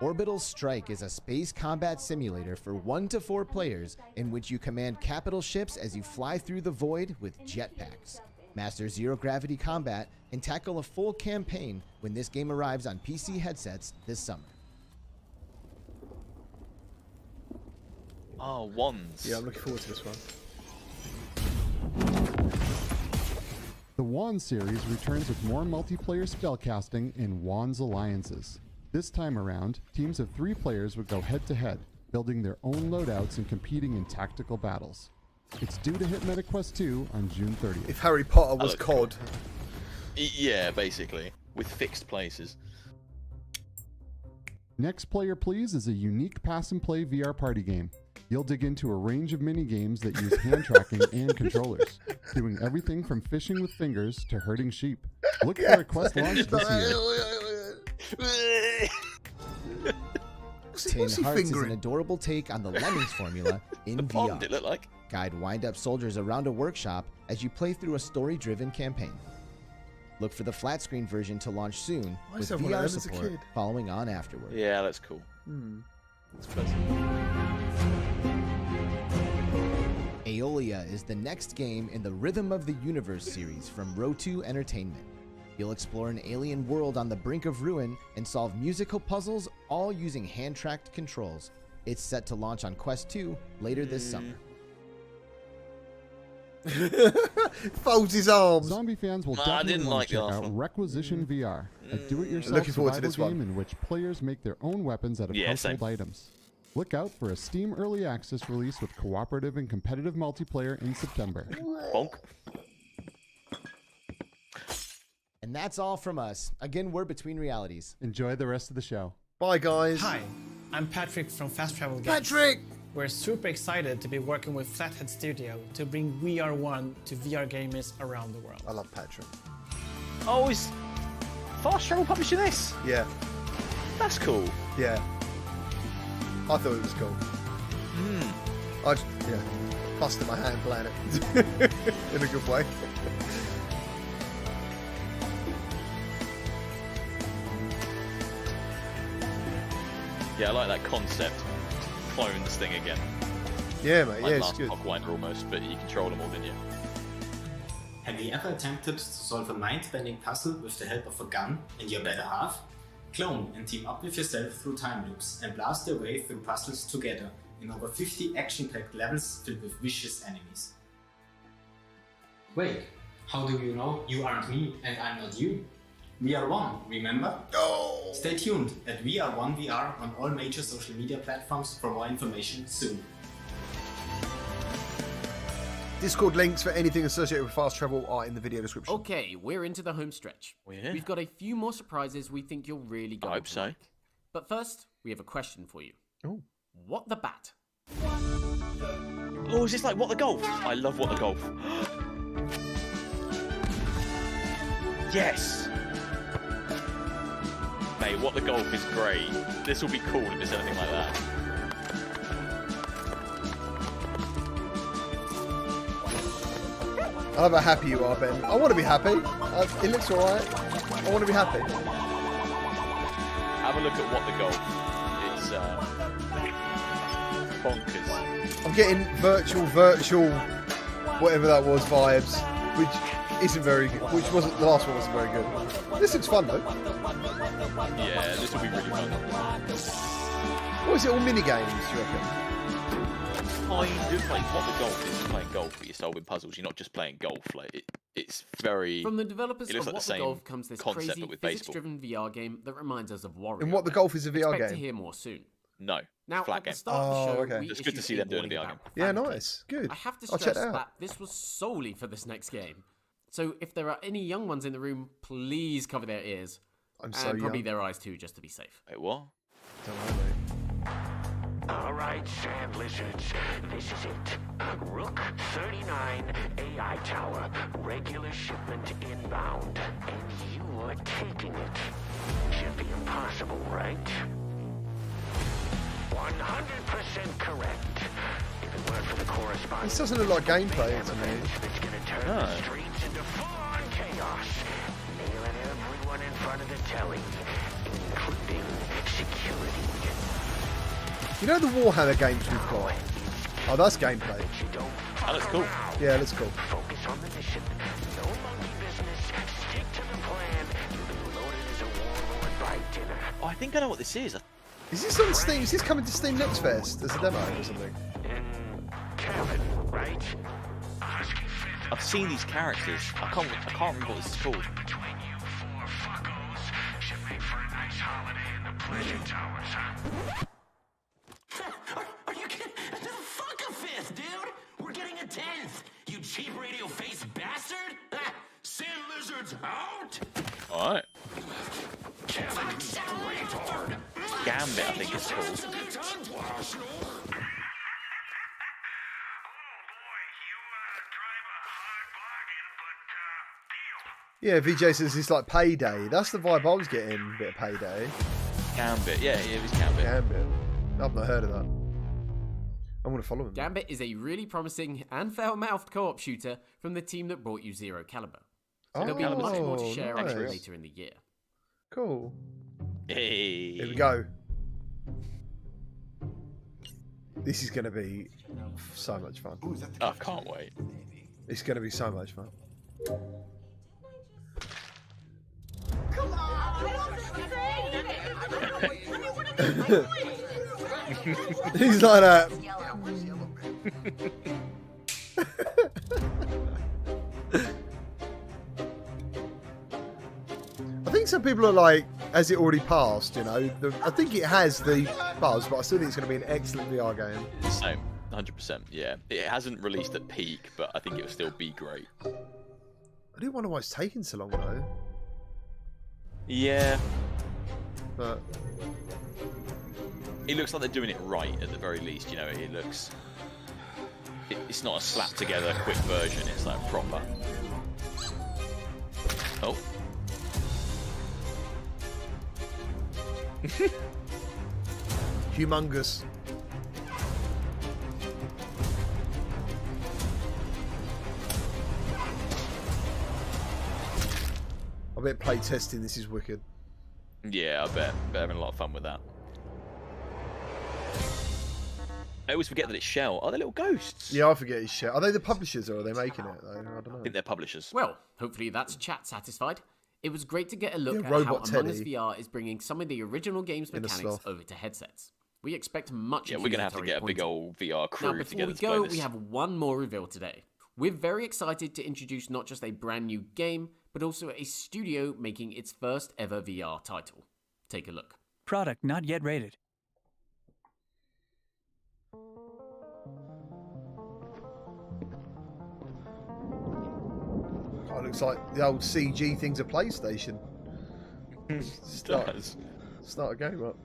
Orbital Strike is a space combat simulator for 1 to 4 players in which you command capital ships as you fly through the void with jetpacks. Master zero-gravity combat and tackle a full campaign when this game arrives on PC headsets this summer. Oh, wands. Yeah, I'm looking forward to this one. The Wands series returns with more multiplayer spellcasting in Wands Alliances. This time around, teams of 3 players would go head-to-head, building their own loadouts and competing in tactical battles. It's due to hit MetaQuest 2 on June 30th. If Harry Potter was COD. Yeah, basically. With fixed places. Next Player Please is a unique pass-and-play VR party game. You'll dig into a range of mini-games that use hand tracking and controllers, doing everything from fishing with fingers to herding sheep. Look for a Quest launch this year. Tin Hearts is an adorable take on the Lemmings formula in VR. Pond, it looked like. Guide wind-up soldiers around a workshop as you play through a story-driven campaign. Look for the flat-screen version to launch soon, with VR support following on afterward. Yeah, that's cool. That's pleasant. Aeolia is the next game in the Rhythm of the Universe series from Rotu Entertainment. You'll explore an alien world on the brink of ruin and solve musical puzzles, all using hand-tracked controls. It's set to launch on Quest 2 later this summer. Folds his arms. Zombie fans will definitely want to check out Requisition VR, a do-it-yourself survival game in which players make their own weapons out of household items. Look out for a Steam Early Access release with cooperative and competitive multiplayer in September. Bonk. And that's all from us. Again, we're Between Realities. Enjoy the rest of the show. Bye, guys. Hi, I'm Patrick from Fast Travel Games. Patrick! We're super excited to be working with Flathead Studio to bring VR1 to VR gamers around the world. I love Patrick. Oh, is Fast Travel publishing this? Yeah. That's cool. Yeah. I thought it was cool. I just, busted my hand playing it. In a good way. Yeah, I like that concept. Clone this thing again. Yeah, mate. Like Yeah, it's Last good. Clockwinder almost, but you control them all, didn't you? Have you ever attempted to solve a mind-bending puzzle with the help of a gun and your better half? Clone and team up with yourself through time loops and blast your way through puzzles together in over 50 action-packed levels filled with vicious enemies. Wait, how do you know you aren't me and I'm not you? VR1, remember? Oh. Stay tuned at VR1 VR on all major social media platforms for more information soon. Discord links for anything associated with fast travel are in the video description. Okay, we're into the home stretch. Yeah. We've got a few more surprises we think you're really going to like. But first, we have a question for you. Oh. What the bat? Oh, is this like What the Golf? I love What the Golf. Yes! Mate, What the Golf is great. This will be cool if it's anything like that. I love how happy you are, Ben. I want to be happy. It looks alright. I want to be happy. Have a look at What the Golf. It's bonkers. I'm getting virtual, whatever that was, vibes, which isn't very good. Which wasn't, the last one wasn't very good. This looks fun though. Yeah, this will be really fun. What is it, all mini games, do you reckon? Kind of like What the Golf is playing golf, but you're solving puzzles. You're not just playing golf. Like it's very. From the developers it looks of like What the Golf comes this concept, crazy but with baseball. physics-driven VR game that reminds us of Warrior. And What the Golf is a VR Expect game? to hear more soon. No. Now, flat at game. the start of the show, okay. we It's good to issued see them doing a warning VR about Yeah, profanity. nice. Good. I have to I'll stress check that out. that this was solely for this next game. So if there are any young ones in the room, please cover their ears. I'm so and probably young. their eyes too, just to be safe. Wait, what? Don't know, mate. All right, sand lizards, this is it. Rook 39 AI tower, regular shipment inbound, and you are taking it. Should be impossible, right? 100% correct. If it weren't for the corresponding... This doesn't look like gameplay to me. It's gonna turn the streets into full-on chaos, nailing everyone in front of the telly, including security. You know the Warhammer games we've got? Oh, that's gameplay. That looks cool. Yeah, that's cool. Focus on the mission. No monkey business. Stick to the plan. You'll be loaded as a warlord by dinner. Oh, I think I know what this is. Is this on Steam? Is this coming to Steam Next Fest as a demo or something? Kevin, right? I've seen these characters. I can't remember what this is called. Between you four fuckos should make for a nice holiday in the pleasure towers, huh? Are you kidding? Fuck a 5th, dude! We're getting a 10th! You cheap radio face bastard! Sand lizards out! Alright. Kevin, retard! Gambit, I think it's called. Yeah, VJ says it's like Payday. That's the vibe I was getting, a bit of Payday. Gambit, yeah, it was Gambit. Gambit. I've not heard of that. I want to follow him. Gambit is a really promising and foul-mouthed co-op shooter from the team that brought you Zero Caliber. So there'll be much more to share on it later in the year. Cool. Hey. Here we go. This is going to be so much fun. I can't wait. It's going to be so much fun. Come on! He's like that. I think some people are like, has it already passed? You know, I think it has the buzz, but I still think it's going to be an excellent VR game. Same, 100%. Yeah, it hasn't released at peak, but I think it will still be great. I do wonder why it's taking so long though. Yeah, but it looks like they're doing it right at the very least. You know, it looks. It's not a slap together quick version. It's like proper. Oh. Humongous. I bet play testing this is wicked. Yeah, I bet. They're having a lot of fun with that. I always forget that it's Shell. Oh, they're little ghosts. Yeah, I forget it's Shell. Are they the publishers or are they making it though? I don't know. I think they're publishers. Well, hopefully that's chat satisfied. It was great to get a look at how Robot Among Us Teddy VR is bringing some of the original game's in a mechanics sloth. over to headsets. We expect much. Yeah, we're going to have to get a big old VR crew Now, before together we to play go, this. we have one more reveal today. We're very excited to introduce not just a brand new game, but also a studio making its first ever VR title. Take a look. Product not yet rated. Oh, it looks like the old CG thing's a PlayStation. Start a game up.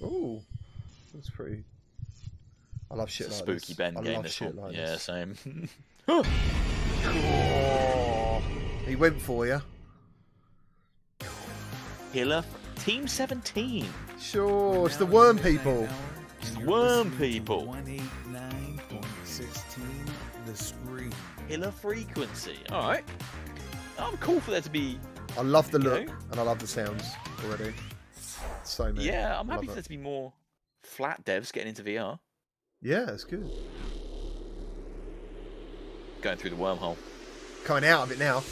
Oh, that's pretty. I love shit It's a like spooky this. Ben I game. love This shit one. like Yeah, this. same. He went for you. Killer Team 17. Sure, it's the worm people. Worm people. 189.16 the screen. Killer frequency. All right. I'm cool for there to be. I love the you look know? and I love the sounds already. So many. Yeah, I'm Love happy for it. there to be more flat devs getting into VR. Yeah, it's good. Going through the wormhole. Coming out of it now.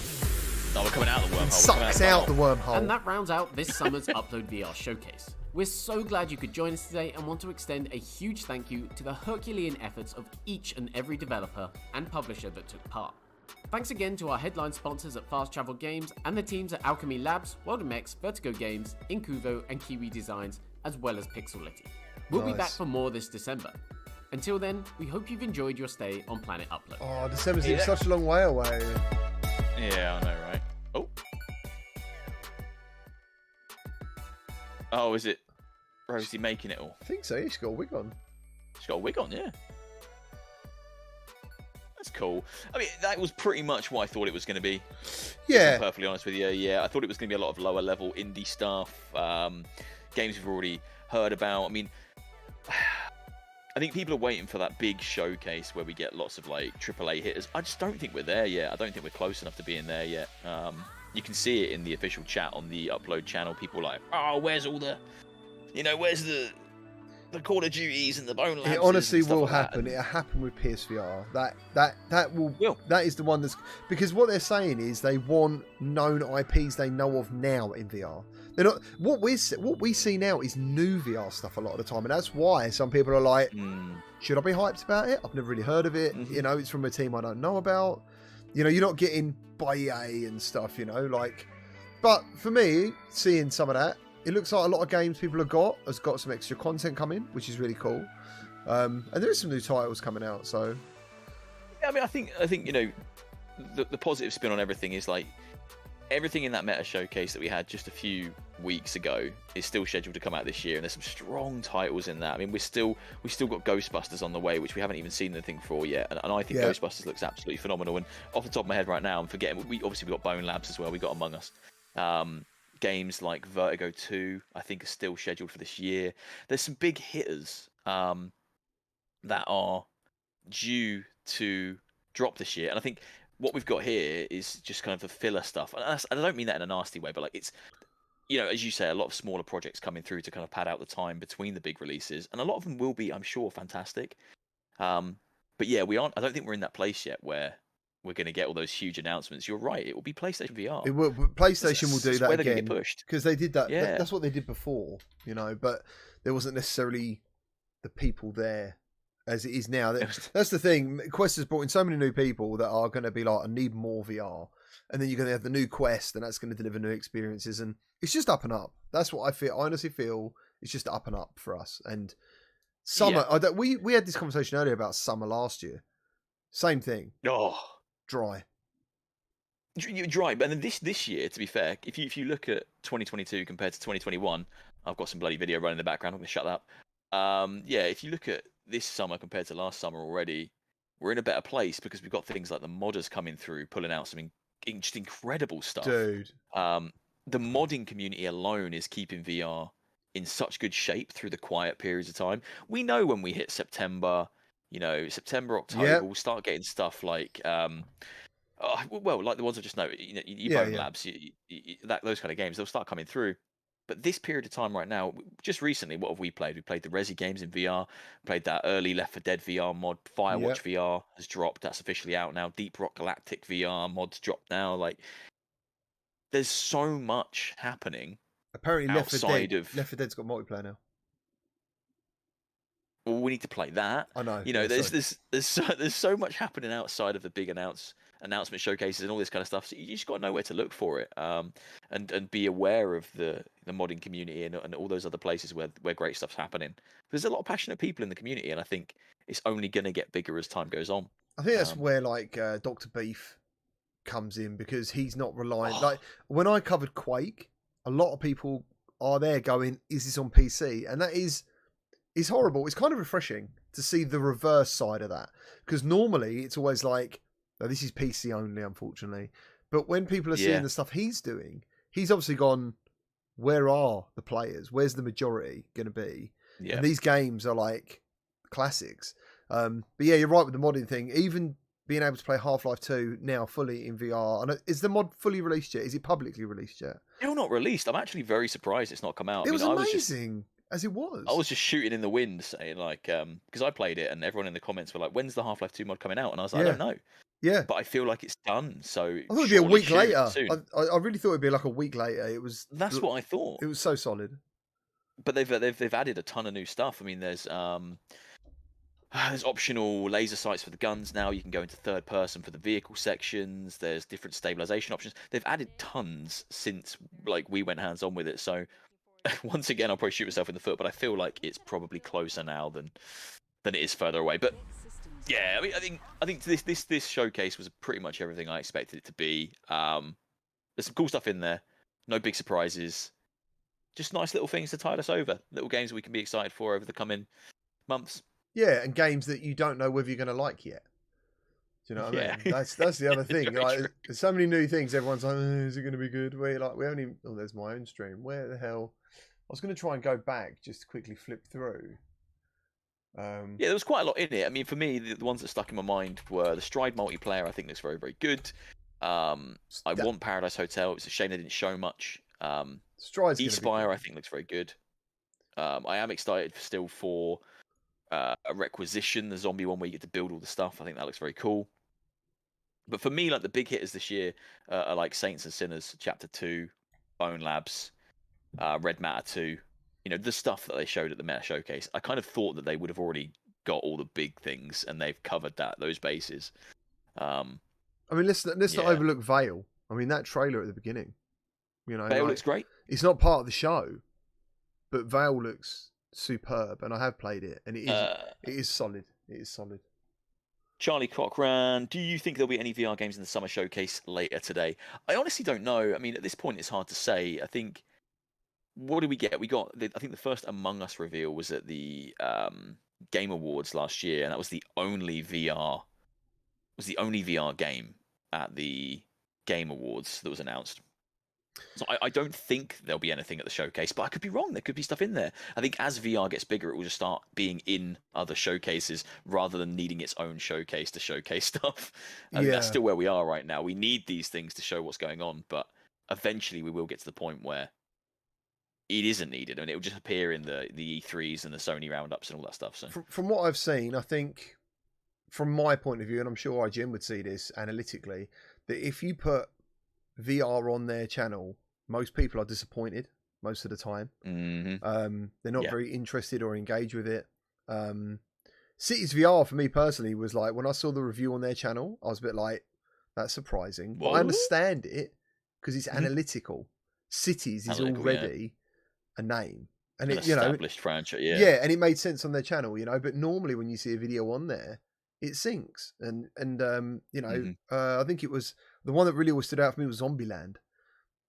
No, we're coming out of the wormhole. Sucks out the wormhole. And that rounds out this summer's Upload VR showcase. We're so glad you could join us today and want to extend a huge thank you to the Herculean efforts of each and every developer and publisher that took part. Thanks again to our headline sponsors at Fast Travel Games and the teams at Alchemy Labs, WorldMX, Vertigo Games, Incuvo and Kiwi Designs, as well as Pixelity. We'll be back for more this December. Until then, we hope you've enjoyed your stay on Planet Upload. Oh, December seems such a long way away. Yeah, I know, right? Oh, is it Rosie making it all? I think so. She's got a wig on. She's got a wig on, yeah. That's cool. I mean, that was pretty much what I thought it was going to be. Yeah. To be perfectly honest with you, yeah. I thought it was going to be a lot of lower level indie stuff, games we've already heard about. I mean, I think people are waiting for that big showcase where we get lots of like AAA hitters. I just don't think we're there yet. I don't think we're close enough to being there yet. You can see it in the official chat on the Upload channel. People are like, oh, where's all the, where's the Call of Duties and the Bone Labs? It honestly will like happen. It'll happen with PSVR. That will. That is the one that's, because what they're saying is they want known IPs they know of now in VR. They're not what we see now is new VR stuff a lot of the time, and that's why some people are like, should I be hyped about it? I've never really heard of it. It's from a team I don't know about. You're not getting by EA and stuff. But for me, seeing some of that, it looks like a lot of games people have got some extra content coming, which is really cool. And there is some new titles coming out. So, yeah, I mean, I think the positive spin on everything is like everything in that meta showcase that we had just a few weeks ago is still scheduled to come out this year, and there's some strong titles in that. I mean, we've still got Ghostbusters on the way, which we haven't even seen anything for yet, and I think Ghostbusters looks absolutely phenomenal. And off the top of my head right now, I'm forgetting. We've got Bone Labs as well. We got Among Us. Games like Vertigo 2, I think, are still scheduled for this year. There's some big hitters that are due to drop this year, and I think what we've got here is just kind of the filler stuff. And I don't mean that in a nasty way, but like it's, as you say, a lot of smaller projects coming through to kind of pad out the time between the big releases, and a lot of them will be, I'm sure, fantastic. But yeah, I don't think we're in that place yet where we're going to get all those huge announcements. You're right. It will be PlayStation VR. It will. PlayStation will do that where again. They're going to get pushed. Because they did that. Yeah. That's what they did before, but there wasn't necessarily the people there as it is now. That's the thing. Quest has brought in so many new people that are going to be like, I need more VR. And then you're going to have the new Quest, and that's going to deliver new experiences. And it's just up and up. That's what I feel. I honestly feel it's just up and up for us. And summer, we had this conversation earlier about summer last year. Same thing. Oh. Dry. Dry, but then this year, to be fair, if you look at 2022 compared to 2021, I've got some bloody video running in the background. I'm going to shut that up. If you look at this summer compared to last summer already, we're in a better place because we've got things like the modders coming through, pulling out some just incredible stuff. Dude. The modding community alone is keeping VR in such good shape through the quiet periods of time. We know when we hit September, September, October, we'll start getting stuff like, like the ones I just noted, Bone Labs, those kind of games, they'll start coming through. But this period of time right now, just recently, what have we played? We played the Resi games in VR, played that early Left 4 Dead VR mod, Firewatch VR has dropped, that's officially out now, Deep Rock Galactic VR mod's dropped now. Like, there's so much happening. Apparently Left 4 Dead's got multiplayer now. Well, we need to play that. I know. There's so much happening outside of the big announcement showcases and all this kind of stuff. So you just got to know where to look for it, and be aware of the modding community and all those other places where great stuff's happening. There's a lot of passionate people in the community, and I think it's only going to get bigger as time goes on. I think that's where Dr. Beef comes in, because he's not reliant. Like when I covered Quake, a lot of people are there going, "Is this on PC?" And that is. It's horrible. It's kind of refreshing to see the reverse side of that, because normally it's always like, oh, this is PC only, unfortunately. But when people are seeing the stuff he's doing, he's obviously gone, where are the players? Where's the majority going to be? Yeah. And these games are like classics. But yeah, you're right with the modding thing. Even being able to play Half-Life 2 now fully in VR. And is the mod fully released yet? Is it publicly released yet? Still not released. I'm actually very surprised it's not come out. It was amazing. As it was. I was just shooting in the wind saying because I played it and everyone in the comments were like, when's the Half-Life 2 mod coming out? And I was like, I don't know. Yeah. But I feel like it's done. So I thought it'd be a week later. I really thought it'd be like a week later. It was. That's what I thought. It was so solid. But they've added a ton of new stuff. I mean, there's There's optional laser sights for the guns now. You can go into third person for the vehicle sections. There's different stabilization options. They've added tons since like we went hands on with it. So once again, I'll probably shoot myself in the foot, but I feel like it's probably closer now than it is further away. But yeah, I mean, I think this showcase was pretty much everything I expected it to be. There's some cool stuff in there. No big surprises. Just nice little things to tide us over. Little games we can be excited for over the coming months. Yeah, and games that you don't know whether you're going to like yet. Do you know what I mean? That's the other thing. Like, there's so many new things. Everyone's like, is it going to be good? We only. Oh, there's my own stream. Where the hell? I was going to try and go back just to quickly flip through. Yeah, there was quite a lot in it. I mean, for me, the ones that stuck in my mind were the Stride multiplayer. I think looks very, very good. I want Paradise Hotel. It's a shame they didn't show much. Espire, I think, looks very good. I am excited still for a Requisition, the zombie one where you get to build all the stuff. I think that looks very cool. But for me, like the big hitters this year are like Saints and Sinners Chapter 2, Bone Labs, Red Matter 2. You know, the stuff that they showed at the Meta Showcase. I kind of thought that they would have already got all the big things, and they've covered those bases. I mean, let's not overlook Veil. I mean, that trailer at the beginning. You know, Veil looks great. It's not part of the show, but Veil looks superb, and I have played it, and it is solid. It is solid. Charlie Cochran, do you think there'll be any VR games in the summer showcase later today? I honestly don't know. I mean, at this point, it's hard to say. I think, what did we get? We got, I think the first Among Us reveal was at the Game Awards last year, and that was the only VR game at the Game Awards that was announced. So I don't think there'll be anything at the showcase, but I could be wrong. There could be stuff in there. I think as VR gets bigger, it will just start being in other showcases rather than needing its own showcase to showcase stuff. I think that's still where we are right now. We need these things to show what's going on, but eventually we will get to the point where it isn't needed, and it will just appear in the E3s and the Sony roundups and all that stuff. So from what I've seen, I think from my point of view, and I'm sure IGN would see this analytically, that if you put VR on their channel, most people are disappointed most of the time. They're not very interested or engaged with it. Cities VR for me personally was like, when I saw the review on their channel, I was a bit like, that's surprising. But I understand it because it's analytical. Cities is already a name, and an it, you know, established franchise. And it made sense on their channel, you know. But normally when you see a video on there, it syncs, and you know, I think it was the one that really always stood out for me was Zombieland.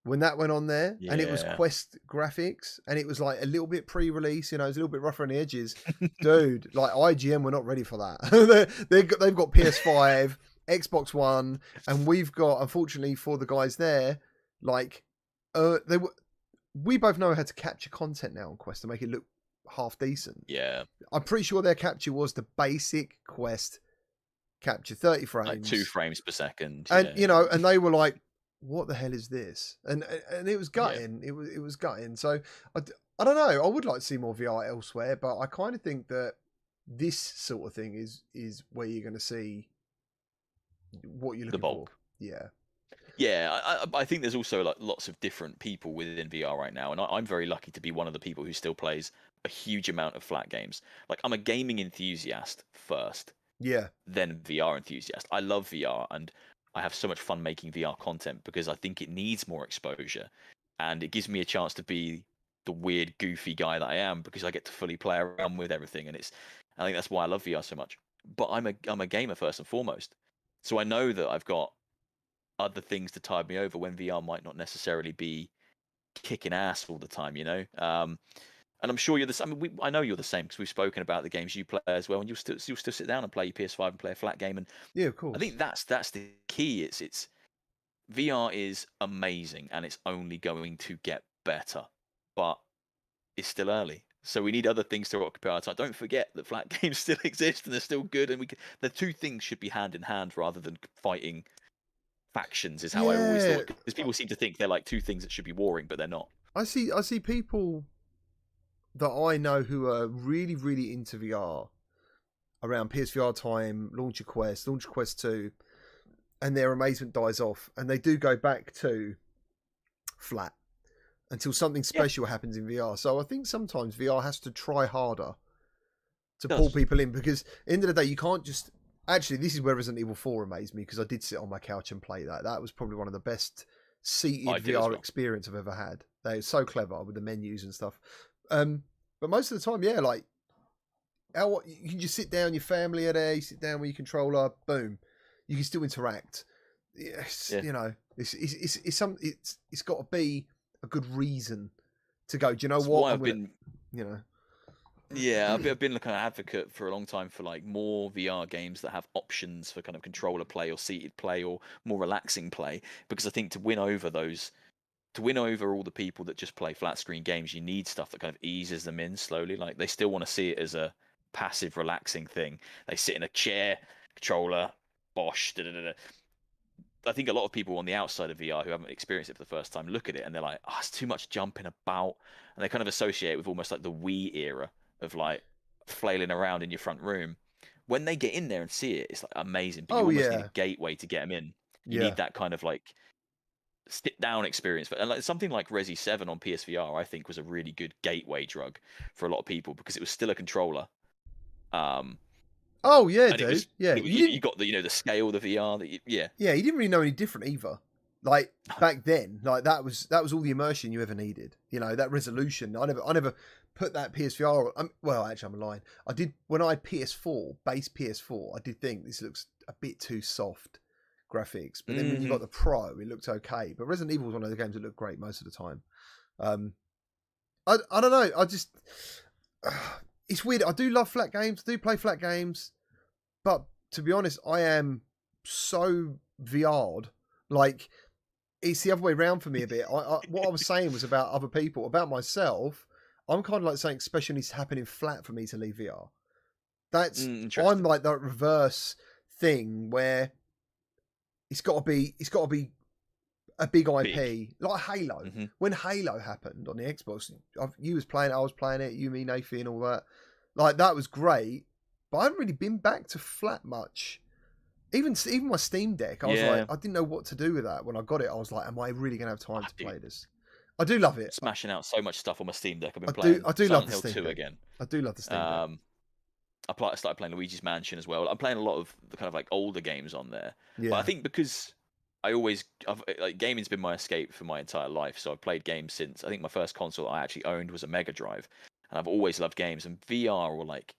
When that went on there, and it was Quest graphics, and it was like a little bit pre-release, you know, it was a little bit rougher on the edges. Dude, like IGN were not ready for that. They've got PS5, Xbox One, and we've got, unfortunately for the guys there, like we both know how to capture content now on Quest to make it look half decent. Yeah, I'm pretty sure their capture was the basic Quest capture, 30 frames, like 2 frames per second, and you know, and they were like, what the hell is this? And it was gutting. It was gutting. So I don't know. I would like to see more VR elsewhere, but I kind of think that this sort of thing is where you're going to see what you're looking for. Yeah, I think there's also like lots of different people within VR right now, and I'm very lucky to be one of the people who still plays a huge amount of flat games. Like, I'm a gaming enthusiast first, then VR enthusiast. I love VR, and I have so much fun making VR content because I think it needs more exposure, and it gives me a chance to be the weird, goofy guy that I am because I get to fully play around with everything, and I think that's why I love VR so much. But I'm a gamer first and foremost, so I know that I've got other things to tide me over when VR might not necessarily be kicking ass all the time, you know. And I'm sure you're the same. I mean, I know you're the same because we've spoken about the games you play as well, and you'll still sit down and play your PS5 and play a flat game. And yeah, of course. I think that's the key. It's VR is amazing, and it's only going to get better, but it's still early. So we need other things to occupy our time. Don't forget that flat games still exist and they're still good, and the two things should be hand in hand rather than fighting factions. Is how I always thought, because people seem to think they're like two things that should be warring, but they're not. I see people that I know who are really, really into VR around PSVR time, launch a Quest 2, and their amazement dies off, and they do go back to flat until something special happens in VR. So I think sometimes VR has to try harder to pull people in, because at the end of the day, you can't just. Actually, this is where Resident Evil 4 amazed me, because I did sit on my couch and play that. That was probably one of the best seated VR experience I've ever had. They were so clever with the menus and stuff. But most of the time, yeah, like you can just sit down, your family are there, you sit down with your controller, boom, you can still interact. Yes, you know, it's got to be a good reason to go. Do you know what? I've been, you know. Yeah, I've been like an advocate for a long time for like more VR games that have options for kind of controller play or seated play or more relaxing play, because I think to win over all the people that just play flat screen games, you need stuff that kind of eases them in slowly. Like they still want to see it as a passive, relaxing thing. They sit in a chair, controller, bosh, I think a lot of people on the outside of VR who haven't experienced it for the first time look at it and they're like, oh, it's too much jumping about. And they kind of associate it with almost like the Wii era of like flailing around in your front room. When they get in there and see it, it's like amazing. But you almost need a gateway to get them in. You need that kind of like sit down experience. And like something like Resi 7 on PSVR, I think was a really good gateway drug for a lot of people, because it was still a controller. Oh yeah, dude. You got the the scale of the VR. Yeah, you didn't really know any different either. Like back then, like that was all the immersion you ever needed. You know, that resolution. I never put that PSVR. Well, actually, I'm lying. I did when I had PS4, base PS4. I did think this looks a bit too soft graphics, but then when you got the Pro, it looked okay. But Resident Evil was one of the games that looked great most of the time. I don't know. I just it's weird. I do love flat games. I do play flat games, but to be honest, I am so VR'd. Like it's the other way around for me a bit. What I was saying was about other people. About myself, I'm kind of like saying special needs to happen in flat for me to leave VR. That's I'm like that reverse thing where it's got to be a big IP like Halo. When Halo happened on the Xbox, you was playing it, I was playing it, you, me, Nathan, and all that. Like that was great, but I haven't really been back to flat much. Even my Steam Deck, I was like, I didn't know what to do with that when I got it. I was like, am I really going to have time to play this? I do love it. Smashing out so much stuff on my Steam Deck. I've been playing Silent Hill 2 Deck. again. I do love the Steam Deck. I started playing Luigi's Mansion as well. I'm playing a lot of the kind of like older games on there. Yeah. But I think because gaming's been my escape for my entire life. So I've played games since, I think my first console I actually owned was a Mega Drive. And I've always loved games. And VR, or like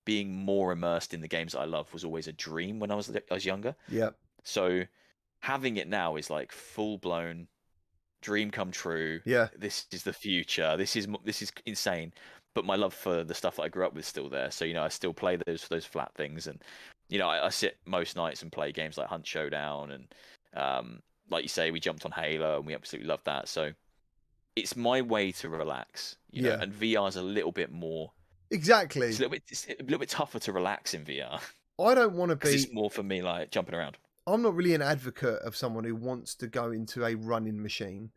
being more immersed in the games that I love, was always a dream when I was younger. Yeah. So having it now is like full blown dream come true. Yeah. This is the future. This is insane. But my love for the stuff that I grew up with is still there. So I still play those flat things, and I sit most nights and play games like Hunt Showdown, and like you say, we jumped on Halo and we absolutely love that. So it's my way to relax. You know, and VR is a little bit more. Exactly. It's a little bit tougher to relax in VR. I don't want to be. It's more for me like jumping around. I'm not really an advocate of someone who wants to go into a running machine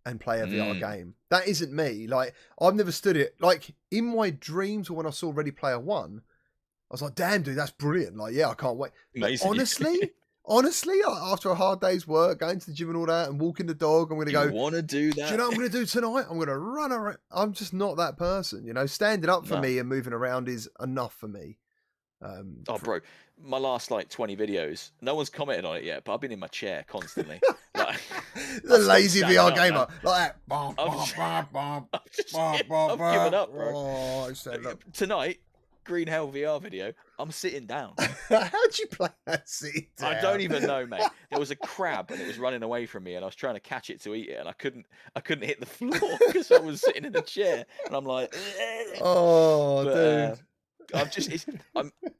and play a VR game. That isn't me. Like, I've never stood it. Like, in my dreams, or when I saw Ready Player One, I was like, damn, dude, that's brilliant. Like, yeah, I can't wait. Honestly, after a hard day's work, going to the gym and all that, and walking the dog, I'm going to go, you want to do that? Do you know what I'm going to do tonight? I'm going to run around. I'm just not that person. Standing up for me and moving around is enough for me. Bro, my last like 20 videos, no one's commented on it yet, but I've been in my chair constantly. Like, the lazy VR gamer, like that. I've given up, bro. Tonight, Green Hell VR video, I'm sitting down. How'd you play that sitting down? I don't even know, mate. There was a crab and it was running away from me, and I was trying to catch it to eat it, and I couldn't hit the floor because I was sitting in a chair, and I'm like, dude.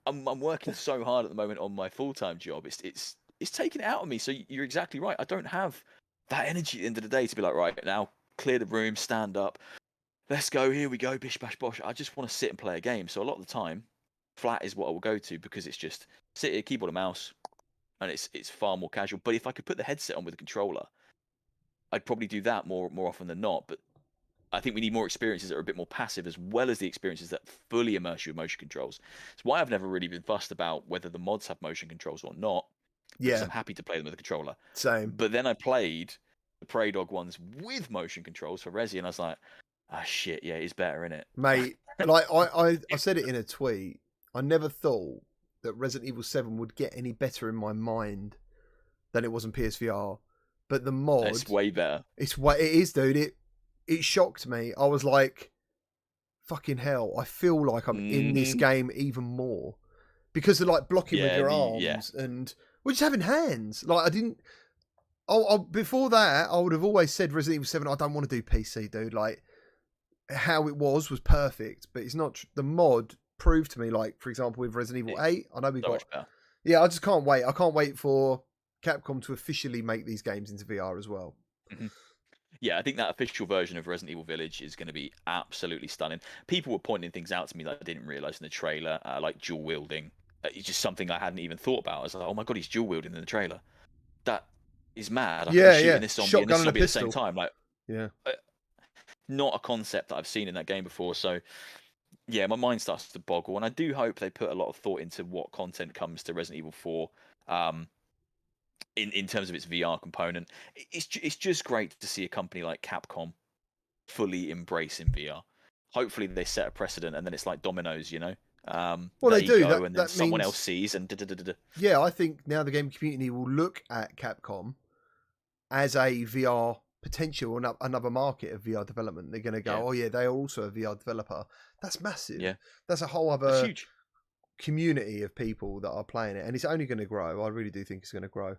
I'm working so hard at the moment on my full-time job. It's taking it out of me. So you're exactly right. I don't have that energy at the end of the day to be like, right now, clear the room, stand up, let's go. Here we go, bish bash bosh. I just want to sit and play a game. So a lot of the time, flat is what I will go to, because it's just sit here, keyboard and mouse, and it's far more casual. But if I could put the headset on with a controller, I'd probably do that more often than not. But I think we need more experiences that are a bit more passive, as well as the experiences that fully immerse you with motion controls. It's why I've never really been fussed about whether the mods have motion controls or not. Because I'm happy to play them with a controller. Same. But then I played the Prey Dog ones with motion controls for Resi, and I was like, shit, yeah, it's better, innit? Mate, like I said it in a tweet. I never thought that Resident Evil 7 would get any better in my mind than it was in PSVR. But the mod, It's way better. It is, dude. It shocked me. I was like, fucking hell! I feel like I'm in this game even more because of like blocking with your arms and we're just having hands. Like I didn't. Before that, I would have always said Resident Evil 7. I don't want to do PC, dude. Like how it was perfect, but it's not. The mod proved to me, like for example, with Resident Evil 8. I know we got. Yeah, I just can't wait. I can't wait for Capcom to officially make these games into VR as well. Mm-hmm. Yeah, I think that official version of Resident Evil Village is going to be absolutely stunning. People were pointing things out to me that I didn't realize in the trailer, like dual wielding. It's just something I hadn't even thought about. I was like, oh my god, he's dual wielding in the trailer. That is mad. I can be shooting this zombie and this zombie at the same time. Like, not a concept that I've seen in that game before. So, yeah, my mind starts to boggle, and I do hope they put a lot of thought into what content comes to Resident Evil 4. In terms of its VR component, it's just great to see a company like Capcom fully embracing VR. Hopefully they set a precedent, and then it's like dominoes, you know. Well, they do, and then someone else sees, and yeah, I think now the game community will look at Capcom as a VR potential, another market of VR development. They're going to go, oh yeah, they are also a VR developer. That's massive. Yeah, that's a whole other huge community of people that are playing it, and it's only going to grow. I really do think it's going to grow.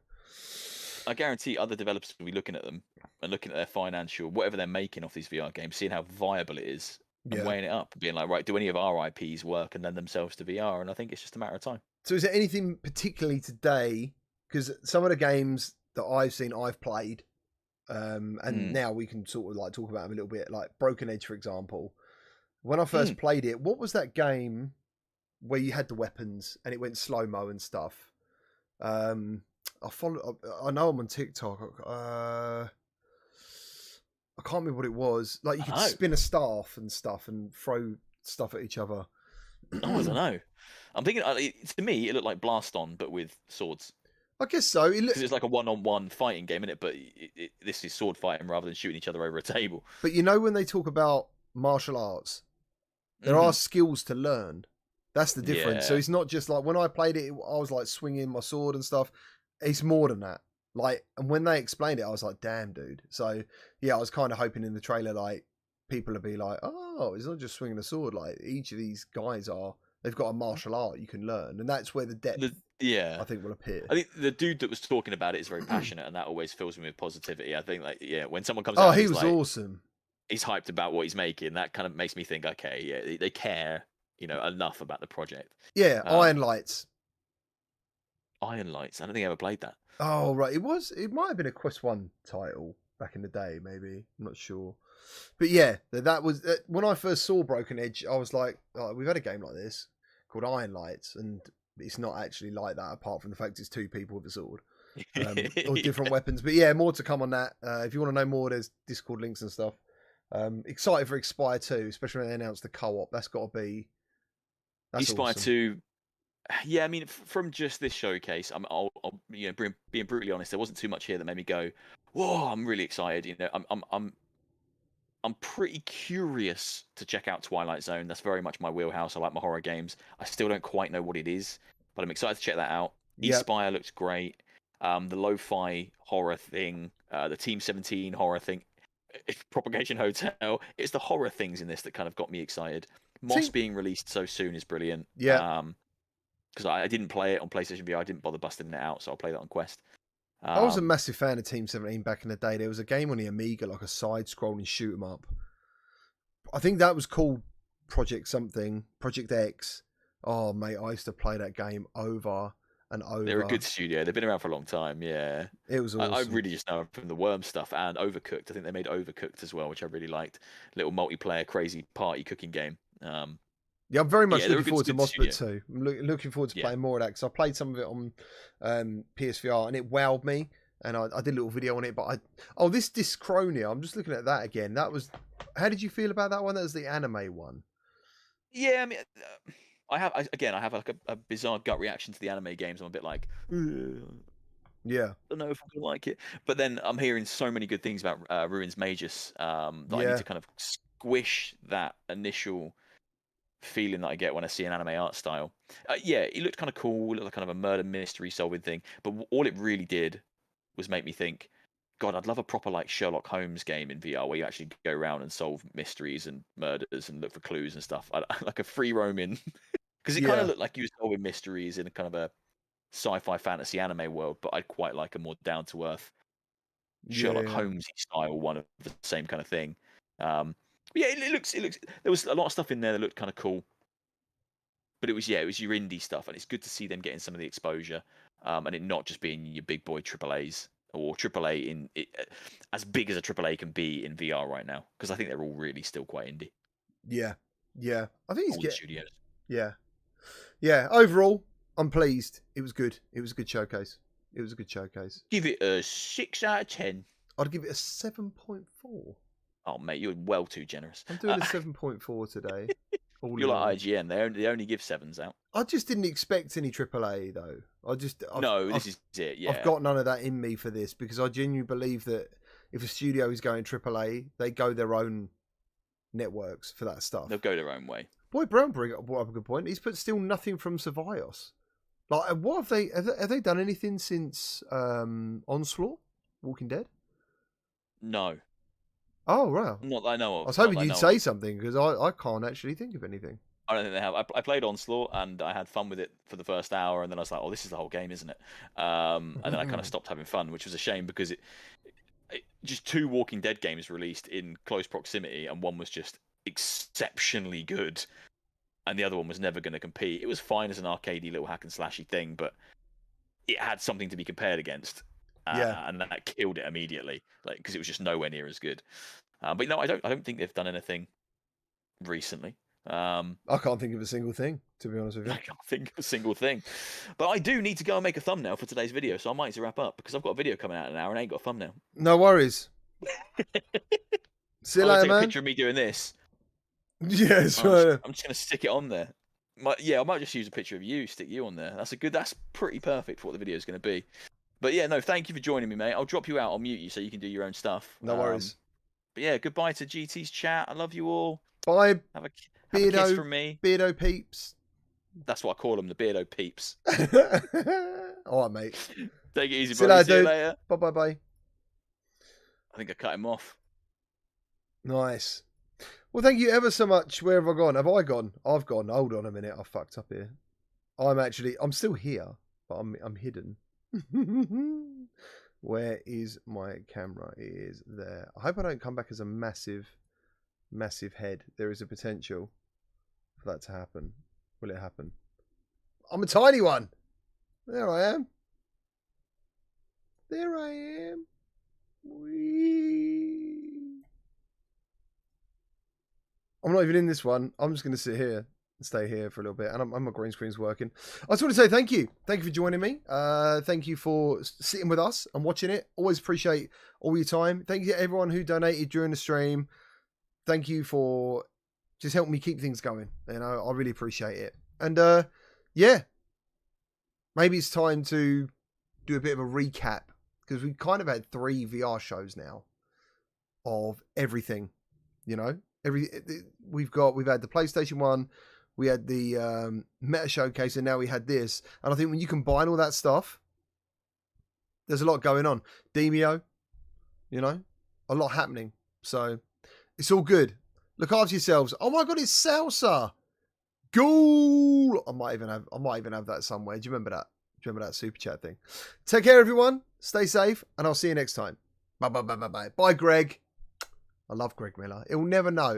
I guarantee other developers will be looking at them and looking at their financial, whatever they're making off these VR games, seeing how viable it is, and weighing it up, being like, right, do any of our IPs work and lend themselves to VR? And I think it's just a matter of time. So is there anything particularly today, because some of the games that I've seen, I've played, and now we can sort of like talk about them a little bit, like Broken Edge, for example. When I first played it, what was that game where you had the weapons and it went slow-mo and stuff? I know I'm on TikTok. I can't remember what it was. Like you could spin a staff and stuff and throw stuff at each other. Oh, I don't know. I'm thinking to me it looked like Blast On, but with swords. I guess so. Because it's like a one-on-one fighting game, isn't it? But this is sword fighting rather than shooting each other over a table. But you know when they talk about martial arts, there are skills to learn. That's the difference. Yeah. So it's not just like when I played it, I was like swinging my sword and stuff. It's more than that. Like, and when they explained it, I was like, damn, dude. So, yeah, I was kind of hoping in the trailer, like, people would be like, oh, it's not just swinging a sword. Like, each of these guys they've got a martial art you can learn. And that's where the depth, I think, will appear. I think the dude that was talking about it is very passionate, and that always fills me with positivity. I think, like, when someone comes out, he was like, awesome. He's hyped about what he's making. That kind of makes me think, okay, yeah, they care, enough about the project. Yeah, Iron Lights. Iron Lights. I don't think I ever played that. Oh, right. It might have been a Quest 1 title back in the day, maybe. I'm not sure. But yeah, that was when I first saw Broken Edge, I was like, oh, we've had a game like this called Iron Lights, and it's not actually like that apart from the fact it's two people with a sword or different weapons. But yeah, more to come on that. If you want to know more, there's Discord links and stuff. Excited for Espire 2, especially when they announced the co-op. That's got to be... Espire 2... Yeah, I mean, from just this showcase, I'll being brutally honest, there wasn't too much here that made me go, "Whoa!" I'm really excited. I'm pretty curious to check out Twilight Zone. That's very much my wheelhouse. I like my horror games. I still don't quite know what it is, but I'm excited to check that out. Espire looks great. The lo-fi horror thing, the Team 17 horror thing, Propagation Hotel. It's the horror things in this that kind of got me excited. Moss being released so soon is brilliant. Yeah. Because I didn't play it on PlayStation VR. I didn't bother busting it out, so I'll play that on Quest. I was a massive fan of Team 17 back in the day. There was a game on the Amiga, like a side-scrolling shoot 'em up. I think that was called Project X. Oh, mate, I used to play that game over and over. They're a good studio. They've been around for a long time, yeah. It was awesome. I really just know from the Worm stuff and Overcooked. I think they made Overcooked as well, which I really liked. Little multiplayer, crazy party cooking game. Yeah, I'm very much looking forward to Mossbit 2. I'm looking forward to playing more of that because I played some of it on PSVR and it wowed me. And I did a little video on it. But this Dyskronia, I'm just looking at that again. How did you feel about that one? That was the anime one. Yeah, I mean, I have like a bizarre gut reaction to the anime games. I'm a bit like, yeah, I don't know if I'm gonna like it. But then I'm hearing so many good things about Ruins Magus that I need to kind of squish that initial feeling that I get when I see an anime art style. Yeah, it looked kind of cool. It looked like kind of a murder mystery solving thing. But all it really did was make me think, God, I'd love a proper like Sherlock Holmes game in VR where you actually go around and solve mysteries and murders and look for clues and stuff. Like a free roaming, because it kind of looked like you were solving mysteries in a kind of a sci-fi fantasy anime world. But I'd quite like a more down to earth Sherlock Holmes style one of the same kind of thing. Yeah, it looks. There was a lot of stuff in there that looked kind of cool, but it was your indie stuff, and it's good to see them getting some of the exposure, and it not just being your big boy AAAs or AAA in it, as big as a AAA can be in VR right now, because I think they're all really still quite indie. Yeah. I think it's studios. Yeah. Overall, I'm pleased. It was good. It was a good showcase. Give it a 6 out of 10. I'd give it a 7.4. Oh, mate, you're well too generous. I'm doing a 7.4 today. You're like IGN. They only give 7s out. I just didn't expect any AAA though. This is it. Yeah, I've got none of that in me for this, because I genuinely believe that if a studio is going AAA, they go their own networks for that stuff. They'll go their own way. Boy, Brown brought up a good point. He's put still nothing from Survios. Like, what have they done anything since Onslaught, Walking Dead? No. Oh, wow. Not that I know of. I was hoping you'd say something, because I can't actually think of anything. I don't think they have. I played Onslaught and I had fun with it for the first hour, and then I was like, "Oh, this is the whole game, isn't it?" And then I kind of stopped having fun, which was a shame, because it just 2 Walking Dead games released in close proximity, and one was just exceptionally good, and the other one was never going to compete. It was fine as an arcadey little hack and slashy thing, but it had something to be compared against. And that killed it immediately, like, because it was just nowhere near as good. But no, I don't think they've done anything recently. I can't think of a single thing, to be honest with you. I can't think of a single thing. But I do need to go and make a thumbnail for today's video, so I might need to wrap up, because I've got a video coming out in an hour and I ain't got a thumbnail. No worries. See you later, take man. A picture of me doing this. Yes, I'm just gonna stick it on there. I might just use a picture of you, stick you on there. That's pretty perfect for what the video is going to be. But yeah, no, thank you for joining me, mate. I'll drop you out. I'll mute you so you can do your own stuff. No worries. But yeah, goodbye to GT's chat. I love you all. Bye. Have a kiss from me. Beardo peeps. That's what I call them, the Beardo peeps. All right, mate. Take it easy, buddy. See you later. Bye. I think I cut him off. Nice. Well, thank you ever so much. Where have I gone? Have I gone? I've gone. Hold on a minute. I fucked up here. I'm still here, but I'm hidden. Where is my camera? It is there. I hope I don't come back as a massive head. There is a potential for that to happen. Will it happen? I'm a tiny one. There I am. Whee. I'm not even in this one. I'm just going to sit here and stay here for a little bit. And my green screen's working. I just want to say thank you. Thank you for joining me. Thank you for sitting with us and watching it. Always appreciate all your time. Thank you to everyone who donated during the stream. Thank you for just helping me keep things going. You know, I really appreciate it. And yeah, maybe it's time to do a bit of a recap, because we've kind of had 3 VR shows now of everything, you know. We've had the PlayStation 1, we had the Meta Showcase, and now we had this. And I think when you combine all that stuff, there's a lot going on. Demeo, you know, a lot happening. So it's all good. Look after yourselves. Oh my God, it's Salsa. Goal. I might even have that somewhere. Do you remember that? Do you remember that super chat thing? Take care, everyone. Stay safe, and I'll see you next time. Bye. Bye, Greg. I love Greg Miller. He'll never know.